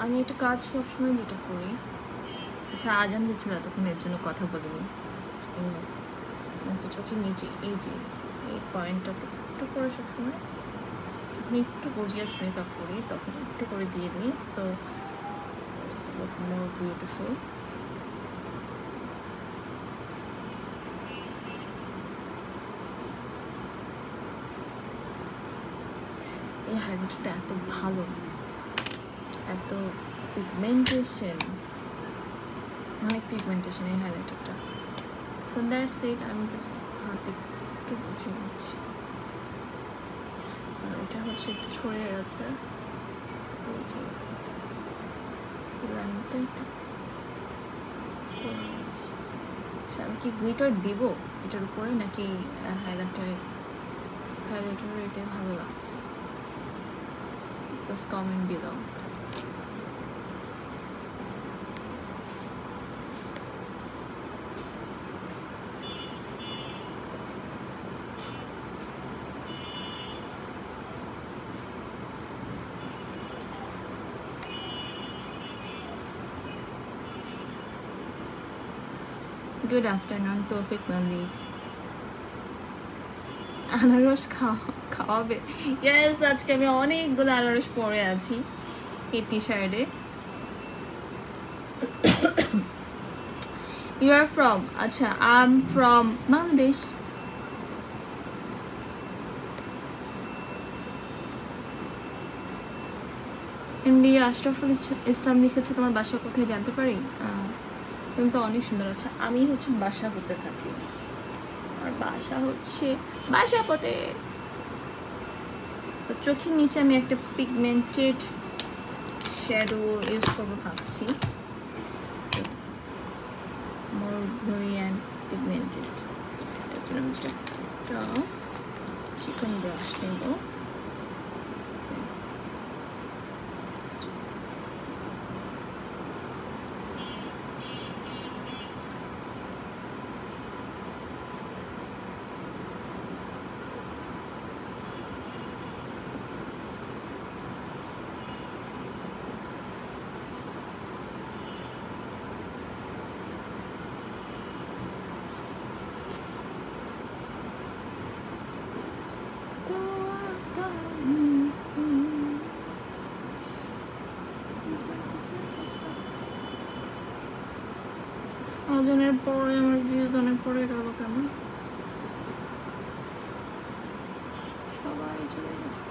আমি একটা কাজ সবসময় যেটা করি, আচ্ছা আজান দিচ্ছিল তখন এর জন্য কথা বলিনি। চোখের নিচে এই যে এই পয়েন্টটাতে একটু করে সবসময় যখন একটু গর্জিয়াস মেকআপ করি তখন একটু করে দিয়ে দিই, so it's look more beautiful. এই হাইলাইটারটা এত ভালো, এত পিগমেন্টেশন, অনেক পিগমেন্টেশন এই হাইলাইটারটা। সো দ্যাটস ইট। আমি জাস্ট হাতে একটু বসিয়ে নিচ্ছি, আর এটা হচ্ছে একটু ছড়িয়ে গেছে, লাইনটা একটু টেনে নিচ্ছি। আচ্ছা আমি কি গ্লিটার দিব এটার উপরে নাকি হাইলাইটারে এটাই ভালো লাগছে? Just comment below. Good afternoon তৌফিক মালিক। আনারস খাওয়াবে? ইয়েস, আজকে আমি অনেকগুলো আনারস পরে আছি এই টি শার্টে। You are from? আচ্ছা I am from Bangladesh. MD Ashraful Islam লিখেছে তোমার বাসা কোথায় জানতে পারি? তুমি তো অনেক সুন্দর আছে। আমি হচ্ছে বাসা হতে থাকি, আর বাসা হচ্ছে বাসাপোতে। তো চোখের নিচে আমি একটা পিগমেন্টেড শ্যাডো ইউজ করবো ভাবছি, মোর গ্লোই অ্যান্ড পিগমেন্টেড। তার জন্য আমি একটা চিকন ব্রাশ নেব। আজানের পরে আমার ভিউজ অনেক পরে গেল কেন? সবাই চলে গেছে।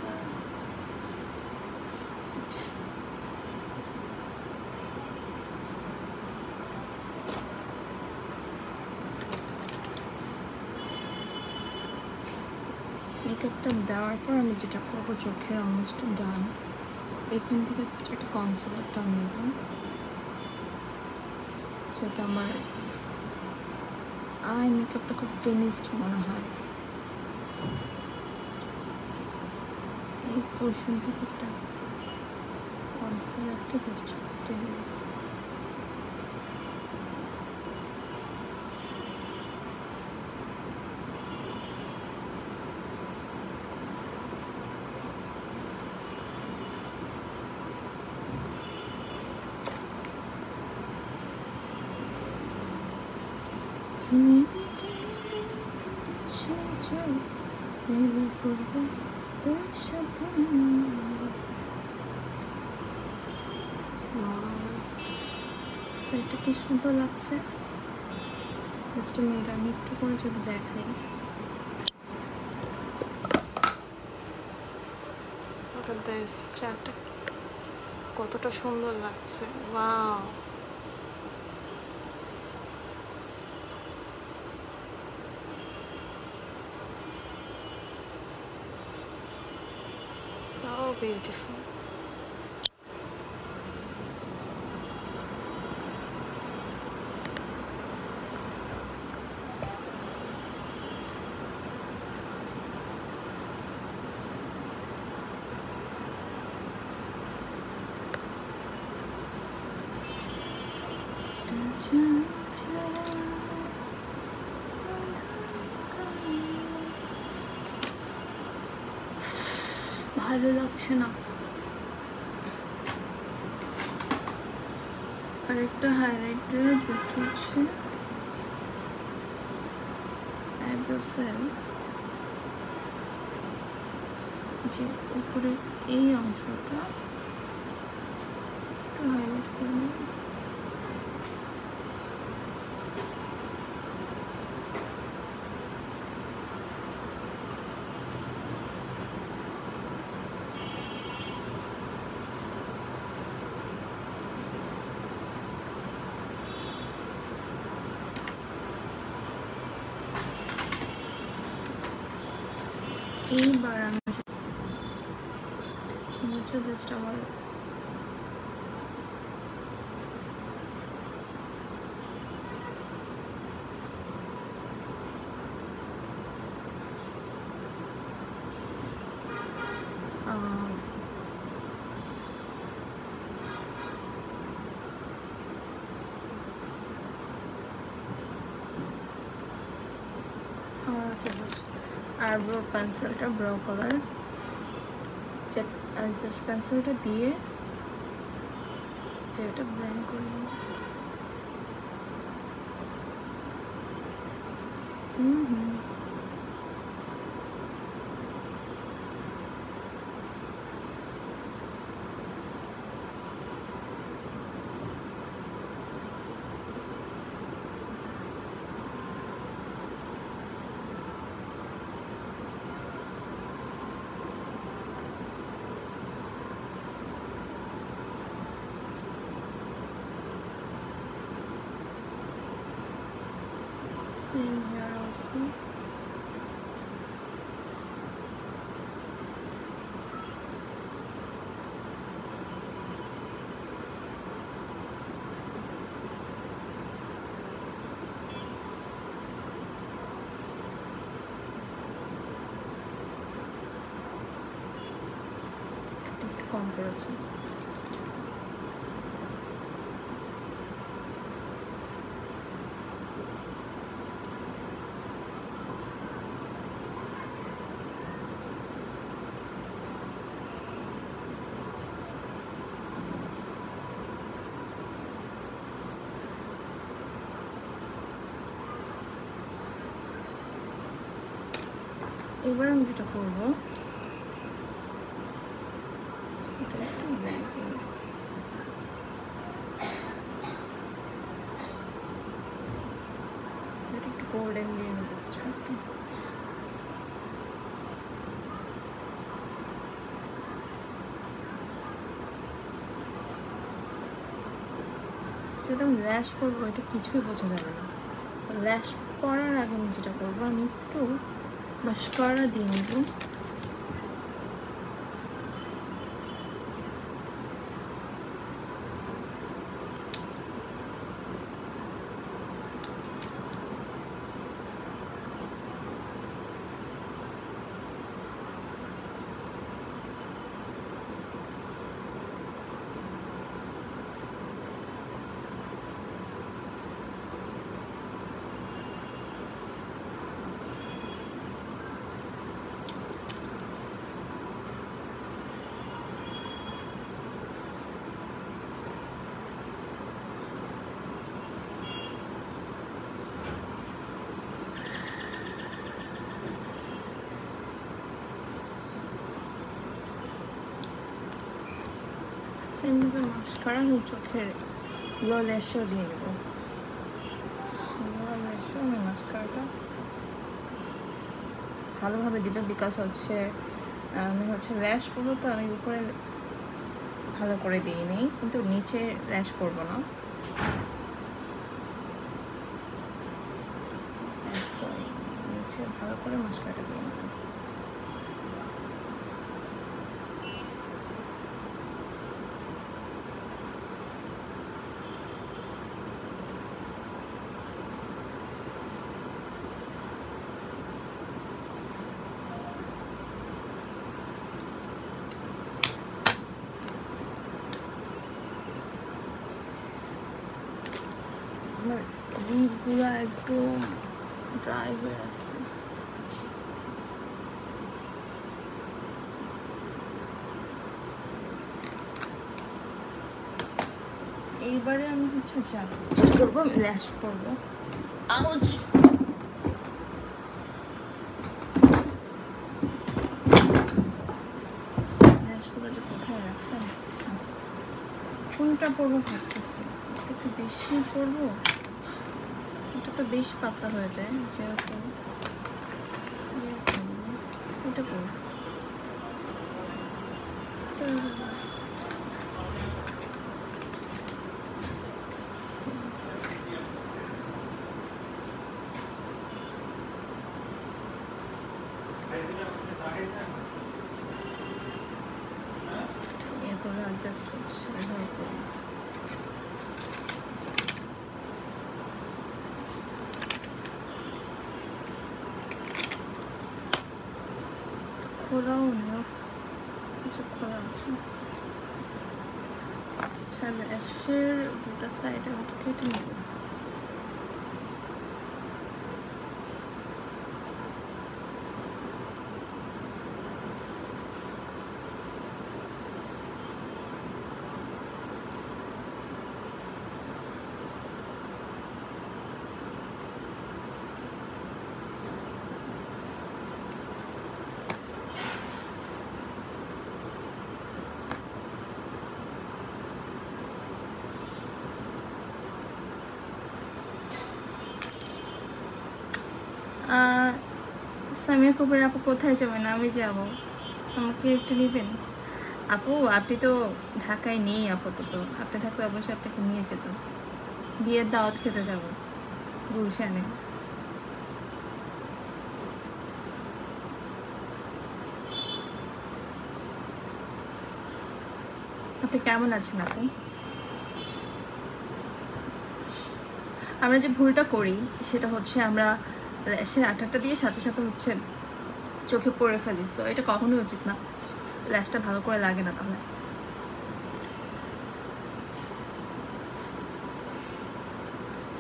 মেকআপটা দেওয়ার পর আমি যেটা করবো, চোখের অলমোস্ট ডান, এখান থেকে একটা কনসিলার টান নেব যাতে আমার আই মেকআপটা খুব ফিনিশড মনে হয়। এই পোর্শন থেকে একটা কনসিলারটা জাস্ট টেনে নেব। এটা কি সুন্দর লাগছে। জাস্ট আমি একটু করে যদি দেখাই, চারটা কতটা সুন্দর লাগছে। Wow, so beautiful. ভালো লাগছে না। আরেকটা হাইলাইটার জাস্ট হচ্ছে আইব্রো সেল, যে উপরে এই অংশটা একটু হাইলাইট করে নিই। এইবার আমি জাস্ট আমার আইব্রো পেন্সিলটা ব্রাউন কালার, জাস্ট পেন্সিলটা দিয়ে যেটা ব্লেন্ড করে নিই। Same here also. একটু কম করেছে। এবার আমি যেটা করবো, একটু গোল্ডেন দিয়ে নেবো কিছু একটা। যেহেতু আমি ল্যাশ করবো, এটা কিছুই বোঝা যাবে না। ল্যাশ পরার আগে আমি যেটা করবো, আমি একটু মাস্কারা দিয়ে নেবো। সেমভাবে মাস্কারা আমি চোখের লো ল্যাশও দিয়ে নেবো। লো ল্যাশও আমি মাস্কারাটা ভালোভাবে দিবে, বিকজ হচ্ছে আমি ল্যাশ করবো, তো আমি উপরে ভালো করে দিই নিই, কিন্তু নিচে ল্যাশ করবো না। নিচে ভালো করে মাস্কারাটা দিয়ে নেবো। আমার লিপগুলো একদম ড্রাই হয়ে আছে। এইবারে আমি হচ্ছে যা করবো, আমি ল্যাশ করবো। আউচ! ল্যাশগুলো যে কোথায় রাখছেন? আচ্ছা, কোনটা পরবো ভাবতেছি, একটু বেশি করবো, এটা তো বেশ পাতলা হয়ে যায়, যেহেতু এটা করবো। এরপরে অ্যাডজাস্ট হচ্ছে, খোলাও নেই, আচ্ছা খোলা আছে। ল্যাশের দুটা সাইড আমি একটু কেটে নেব। সামিয়া কপুর আপু কোথায় যাবেন? আমি যাব, আমাকে একটু নেবেন? আপু আপনি তো ঢাকায় নেই আপাতত, আপনি থাকলে অবশ্যই আপনাকে নিয়ে যেত, বিয়ের দাওয়াত খেতে যাব গুলশানে। আপনি কেমন আছেন আপু? আমরা যে ভুলটা করি সেটা হচ্ছে আমরা ল্যাশের আঠাটা দিয়ে সাথে সাথে হচ্ছে চোখে পড়ে ফেলি, সো এটা কখনোই উচিত না, ল্যাশটা ভালো করে লাগে না। তাহলে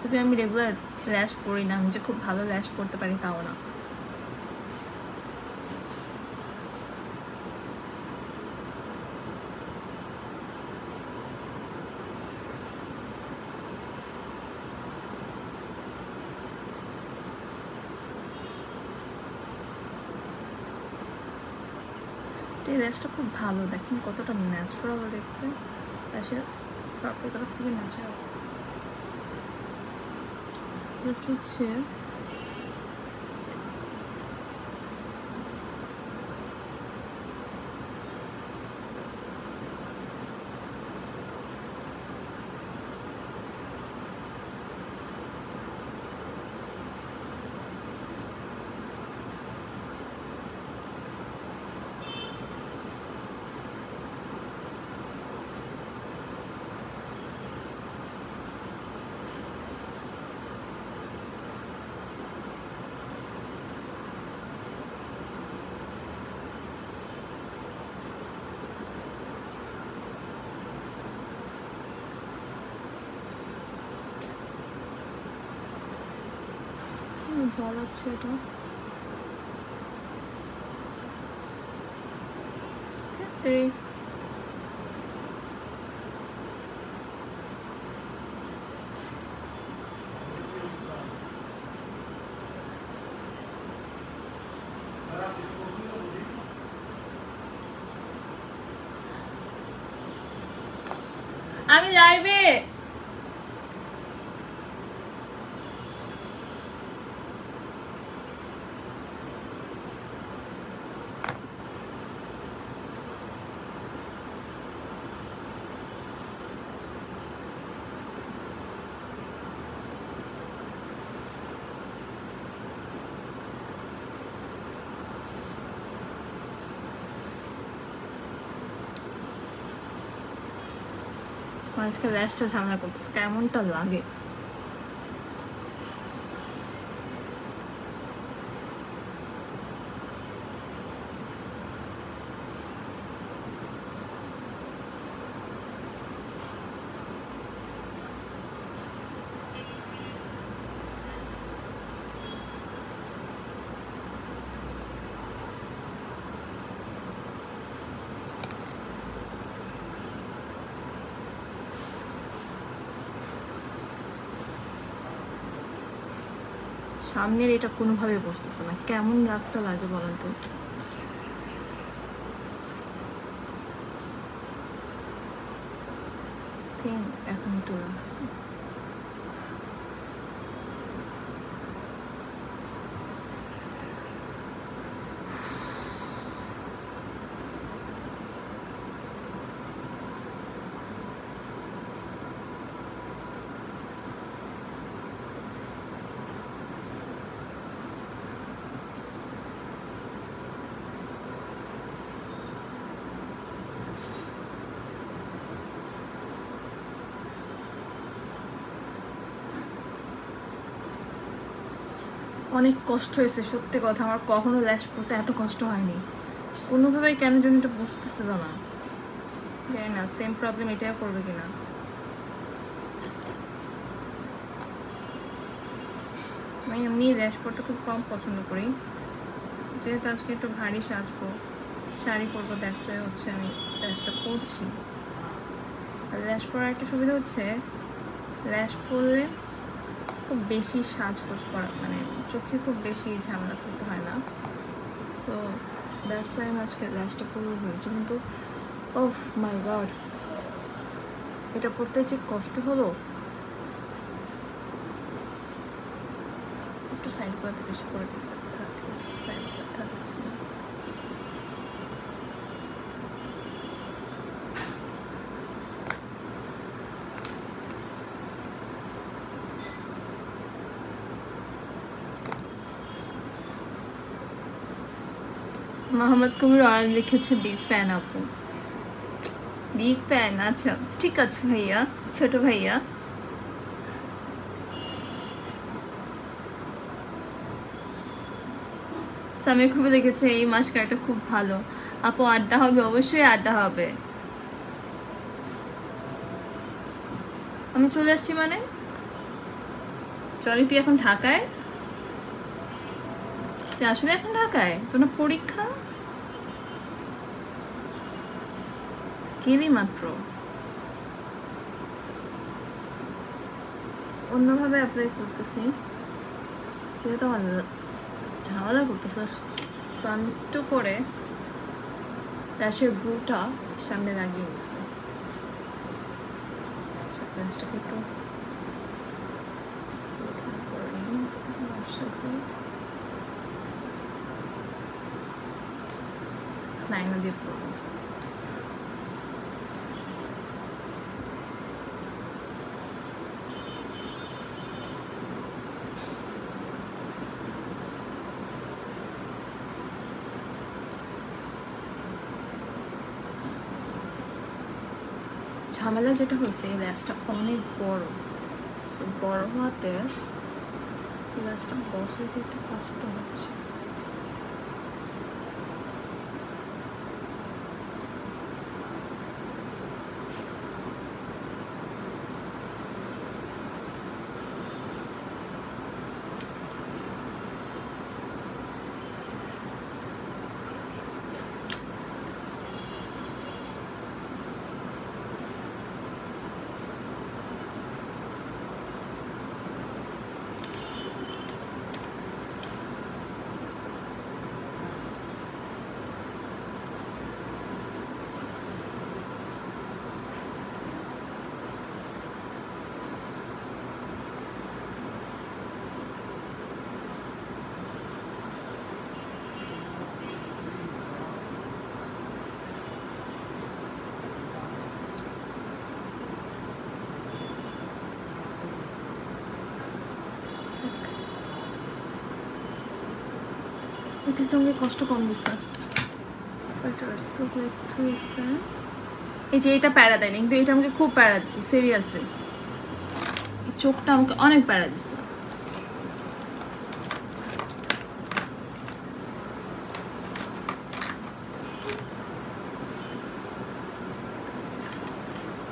যদি আমি রেগুলার ল্যাশ পরি না, আমি যে খুব ভালো ল্যাশ পরতে পারি তাও না। এই ল্যাশটা খুব ভালো, দেখেন কতটা ন্যাচারাল দেখতে, ল্যাশের পাপড়িগুলো খুবই ন্যাচারাল। জাস্ট হচ্ছে জল আছে এটা, আমি লাইভে। আজকে ল্যাশটা ঝামেলা করতেছে, কেমনটা লাগে। সামনের এটা কোনোভাবে বসতেছে না, কেমন রাগটা লাগে বলেন তো। এখন একটু লাগছে। অনেক কষ্ট হয়েছে সত্যি কথা, আমার কখনো ল্যাশ পড়তে এত কষ্ট হয়নি। কোনোভাবেই কেন যেন এটা বুঝতেছিল না, জানি না সেম প্রবলেম এটাই করবে কিনা। আমি এমনি ল্যাশ পরতে খুব কম পছন্দ করি, যেহেতু আজকে একটু ভারী সাজবো, শাড়ি পরবো, দ্যাটস ওয়াই হচ্ছে আমি ল্যাশটা পরছি। আর ল্যাশ পরার একটা সুবিধা হচ্ছে, ল্যাশ পরলে খুব বেশি সাজগোজ করা, মানে চোখে খুব বেশি ঝামেলা করতে হয় না। সো দ্যাটস ওয়াই আমি আজকে ল্যাশটা পরে হয়েছে। কিন্তু ওহ মাই গড, এটা পরতে যে কষ্ট হলো। একটু সাইড করাতে বেশি করে দিতে থাকে, সাইড করে থাকছে। মোহাম্মদ কবির আয়ান লিখেছে বিগ ফ্যান আপু, বিগ ফ্যান। আচ্ছা ঠিক আছে ভাইয়া, ছোট ভাইয়া। সামি খুবই লিখেছে এই মাস্কারাটা খুব ভালো আপু, আড্ডা হবে, অবশ্যই আড্ডা হবে। আমি চলে আসছি মানে চলি, তুই এখন ঢাকায়? তুই আসলে এখন ঢাকায়? তোর না পরীক্ষা? গেলি মাত্র, অন্যভাবে অ্যাপ্লাই করতেছি, যেহেতু আমার ঝামেলা করতেছে। সানটু করে ল্যাশের ব্লুটা সামনে লাগিয়ে নিচ্ছে। আচ্ছা ল্যাশটাকে একটু লাইনও দিয়ে পড়বো। ঝামেলা যেটা হয়েছে, এই ল্যাশটা অনেক বড়, বড় হওয়াতে ল্যাশটা বসাইতে একটু কষ্ট হচ্ছে। এটা তোমাকে কষ্ট কম দিচ্ছে, এই যে এটা প্যারা দেয়নি, কিন্তু এটা আমাকে খুব প্যারা দিচ্ছে সিরিয়াসলি। চোখটা আমাকে অনেক প্যারা দিচ্ছে।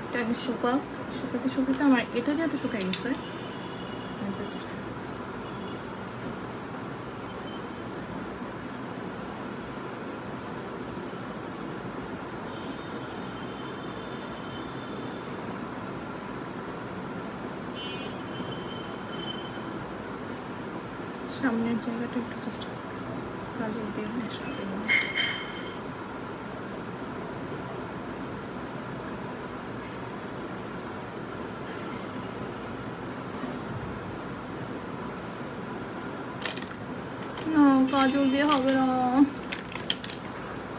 এটা আগে শুকাতে শুকাতে আমার এটা যেহেতু শুকাই গেছে, জাস্ট সামনের জায়গাটা একটু জাস্ট কাজল দিয়ে ম্যাশ করে দেবো। না কাজল দিয়ে হবে না,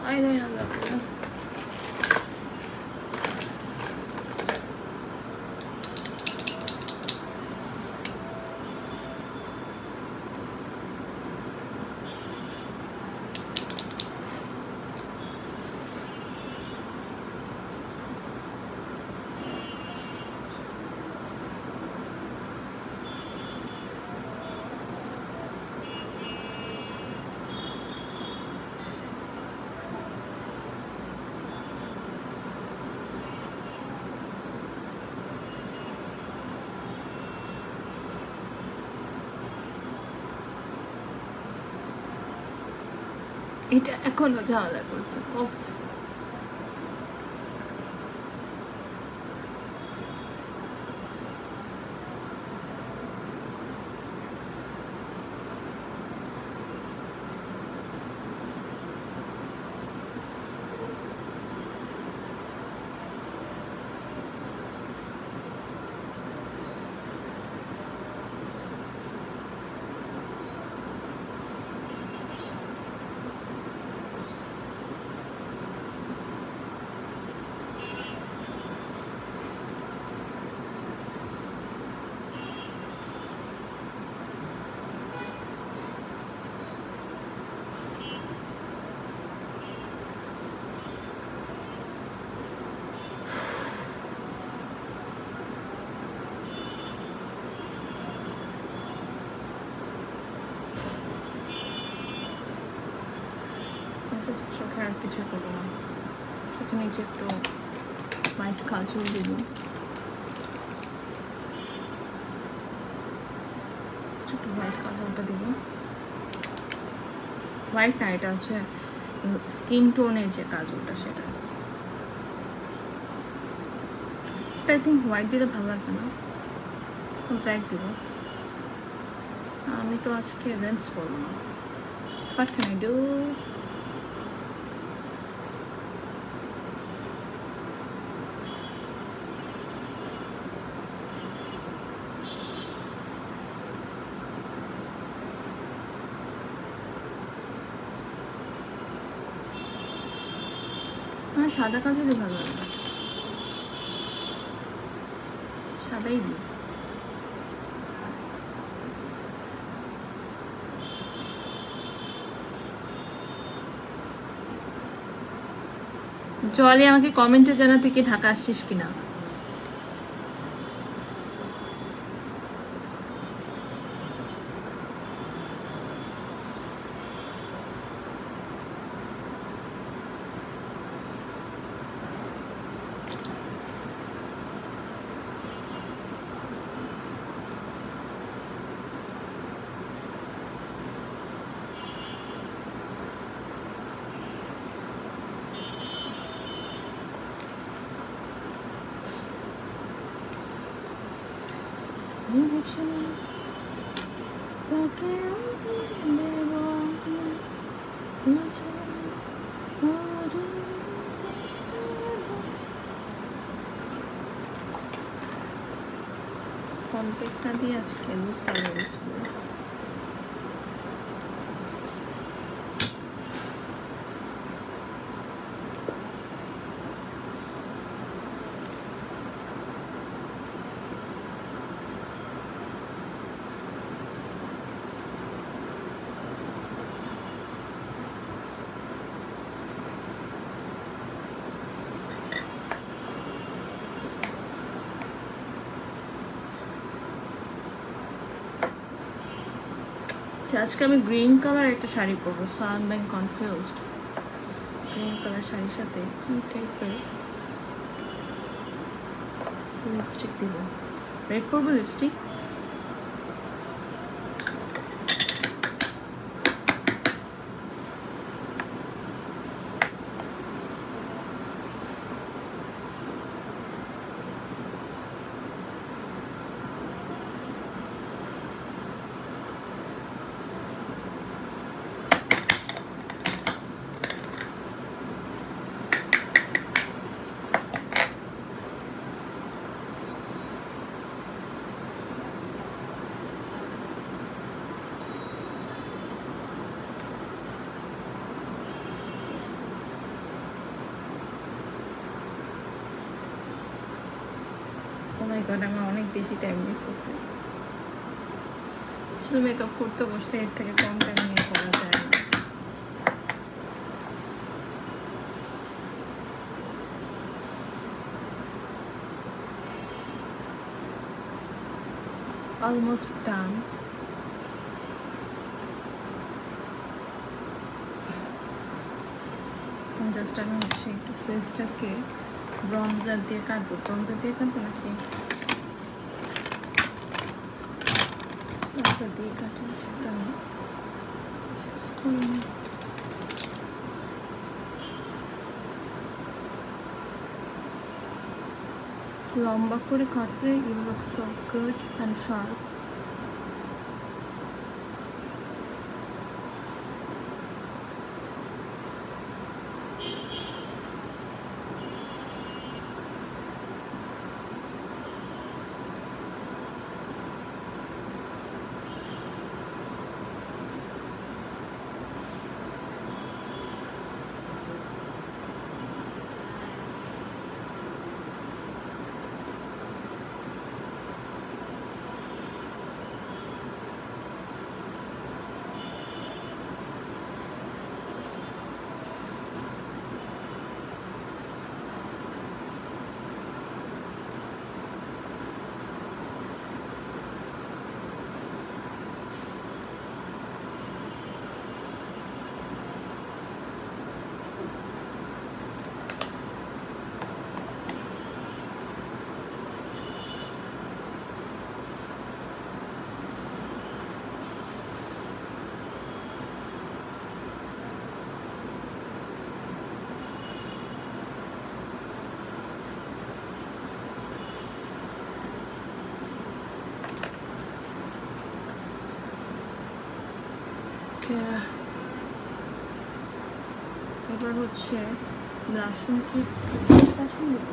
আইলাইনার লাগবে। এটা এখনো ঝামেলা করছে। ওফ জাস্ট চোখে আর কিছু করবো না, চোখে নিচে একটু হোয়াইট কাজল দিব, একটু হোয়াইট কাজলটা দিব। হোয়াইট না, এটা হচ্ছে স্কিন টোনের যে কাজলটা সেটা। আই থিঙ্ক হোয়াইট দিলে ভালো লাগবে না, ব্ল্যাক দিব। আমি তো আজকে লেন্স পরবো না। What can I do? আমার সাদা কাজলই ভালো লাগবে, সাদাই দিই। জলি আমাকে কমেন্টে জানা তুই কি ঢাকা আসছিস কিনা। কমপ্লেক্সটা দিয়ে আজকে লুজ কালার ইউজ করবো। আজকে আমি গ্রিন কালার একটা শাড়ি পরবো, so I am being confused. Green colour শাড়ির সাথে কি টাইপের লিপস্টিক দিব? রেড পরবো লিপস্টিক। ও মাই গড, আমি অনেক বেশি টাইম নিতেছি। শুধু মেকআপ করতে বসলে এর থেকে কম টাইম নিয়ে করা যায় না। Almost done. জাস্ট আমি হচ্ছে একটু ফেসটাকে ব্রঞ্জার দিয়ে কাটবো। ব্রঞ্জার দিয়ে কাটবো নাকি ব্রঞ্জার দিয়ে কাটতে চাইতাম। লম্বা করে কাটলে you look so good and sharp. এবার হচ্ছে ব্লাশন কি ব্লাশন দেবো।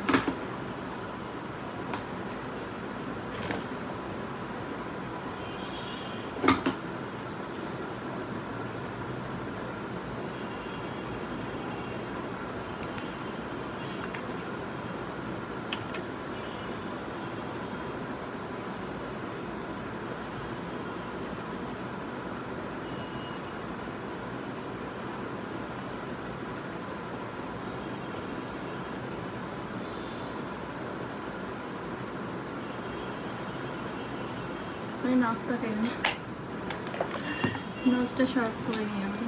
আমি নাকটা টেনে নোজটা শার্প করে নিই আমি।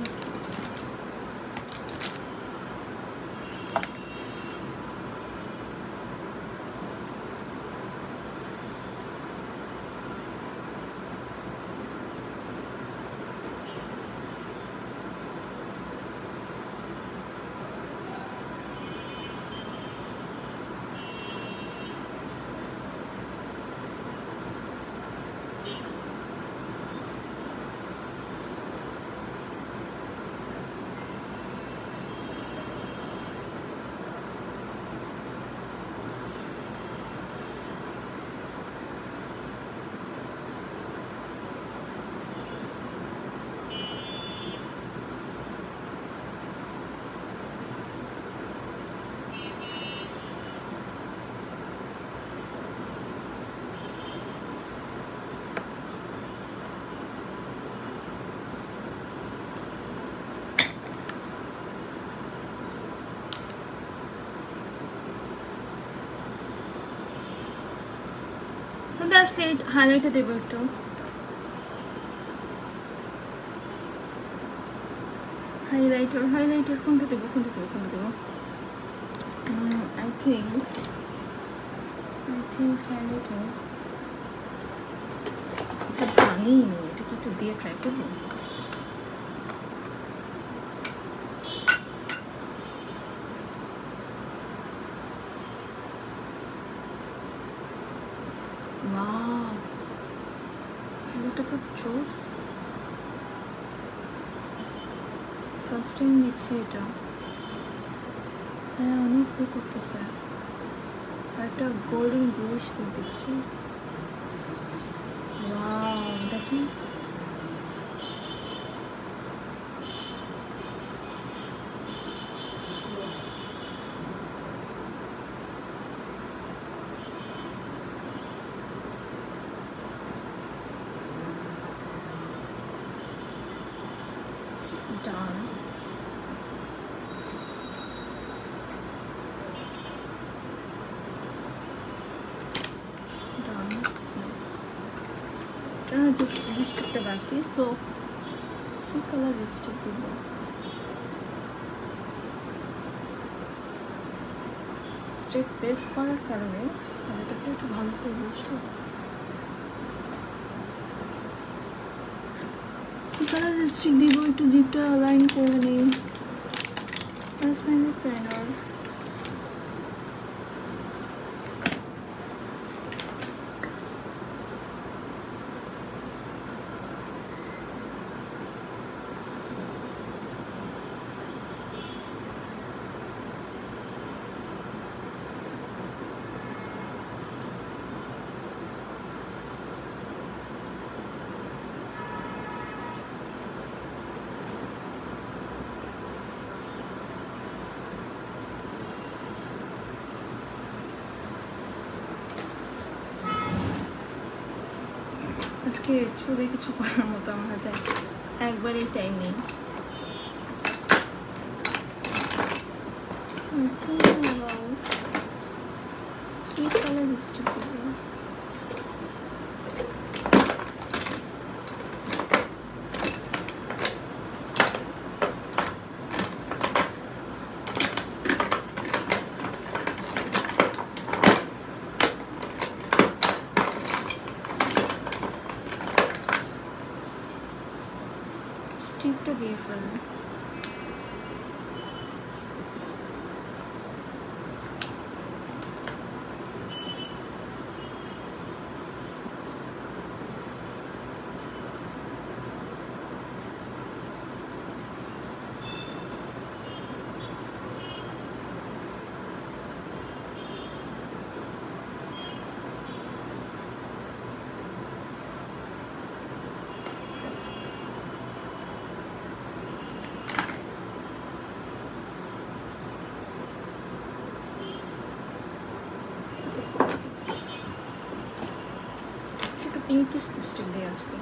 So that's it. হাইলাইটে দেবো একটু। হাইলাইটার কোনটা দেবো I think হাইলাইটার এটা ভাঙিনি, এটা কি একটু দিয়ে ট্রাই করবো। Wow, হাইলাইটার তো জোস। ফার্স্ট টাইম দিচ্ছি এটা। হ্যাঁ অনেক ভুল করতেছে। আর একটা গোল্ডেন ব্লুইশ লুক দিচ্ছি। ওয়াও দেখেন, almost done. Just lipstick বাকি, so কি কালার লিপস্টিক দিব? স্ট্রেট বেস করার কারণে এটাকে একটু ভালো করে বুঝতে কি কালার লিপস্টিক দিব, একটু জিপটা লাইন করে নিই। প্যানার আজকে চুলে কিছু করার মতো আমার হাতে একবারেই টাইম নেই। কি কালার লিপস্টিক দিব? টিপটা দিয়ে ফেলবো। পিঙ্কিশ লিপস্টিক দিয়ে আজকে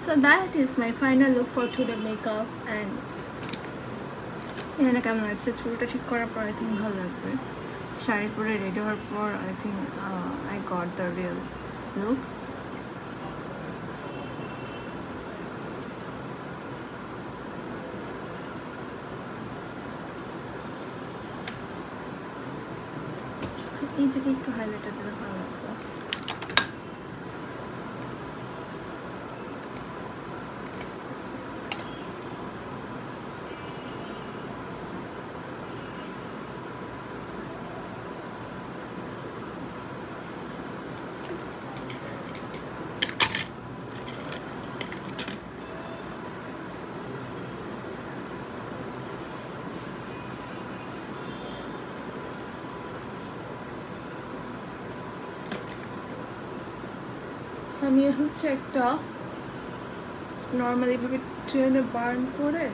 So that is my final look for today makeup and এখানে কেমন লাগছে? চুলটা ঠিক করার পর আই থিঙ্ক ভালো লাগবে। শাড়ি পরে রেডি হওয়ার পর I think I got the real look. এই জায়গায় একটু হাইলাইটার দিলে ভালো লাগবে। আমি হচ্ছে একটা নর্মালি ভাবে ট্রেনে বার্ন করে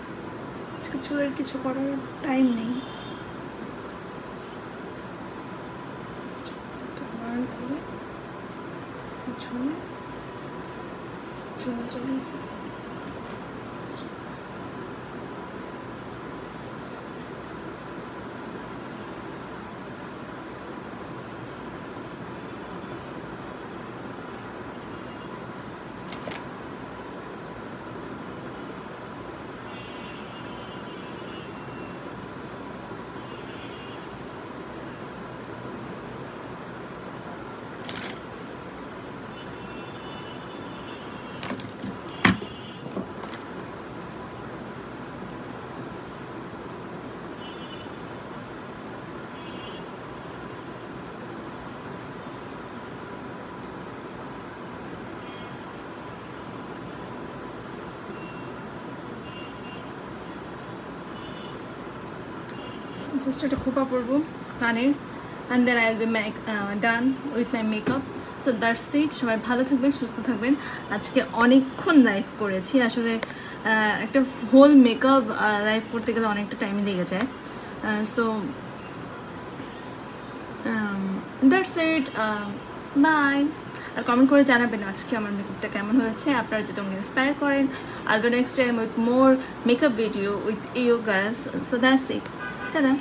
আজকে চুলের কিছু করার টাইম নেই, বার্ন করে পিছনে চলে চলে জাস্ট একটা খোপা পরবো কানের, and then I will be done with my makeup. So that's it. সবাই ভালো থাকবেন, সুস্থ থাকবেন। আজকে অনেকক্ষণ লাইভ করেছি, আসলে একটা হোল মেকআপ লাইভ করতে গেলে অনেকটা টাইমই লেগে যায়। So that's it, bye. আর কমেন্ট করে জানাবেন আজকে আমার মেকআপটা কেমন হয়েছে, আপনারা যদি আমাকে ইন্সপায়ার করেন। I will go next time with more makeup video with you guys. So that's it, tata.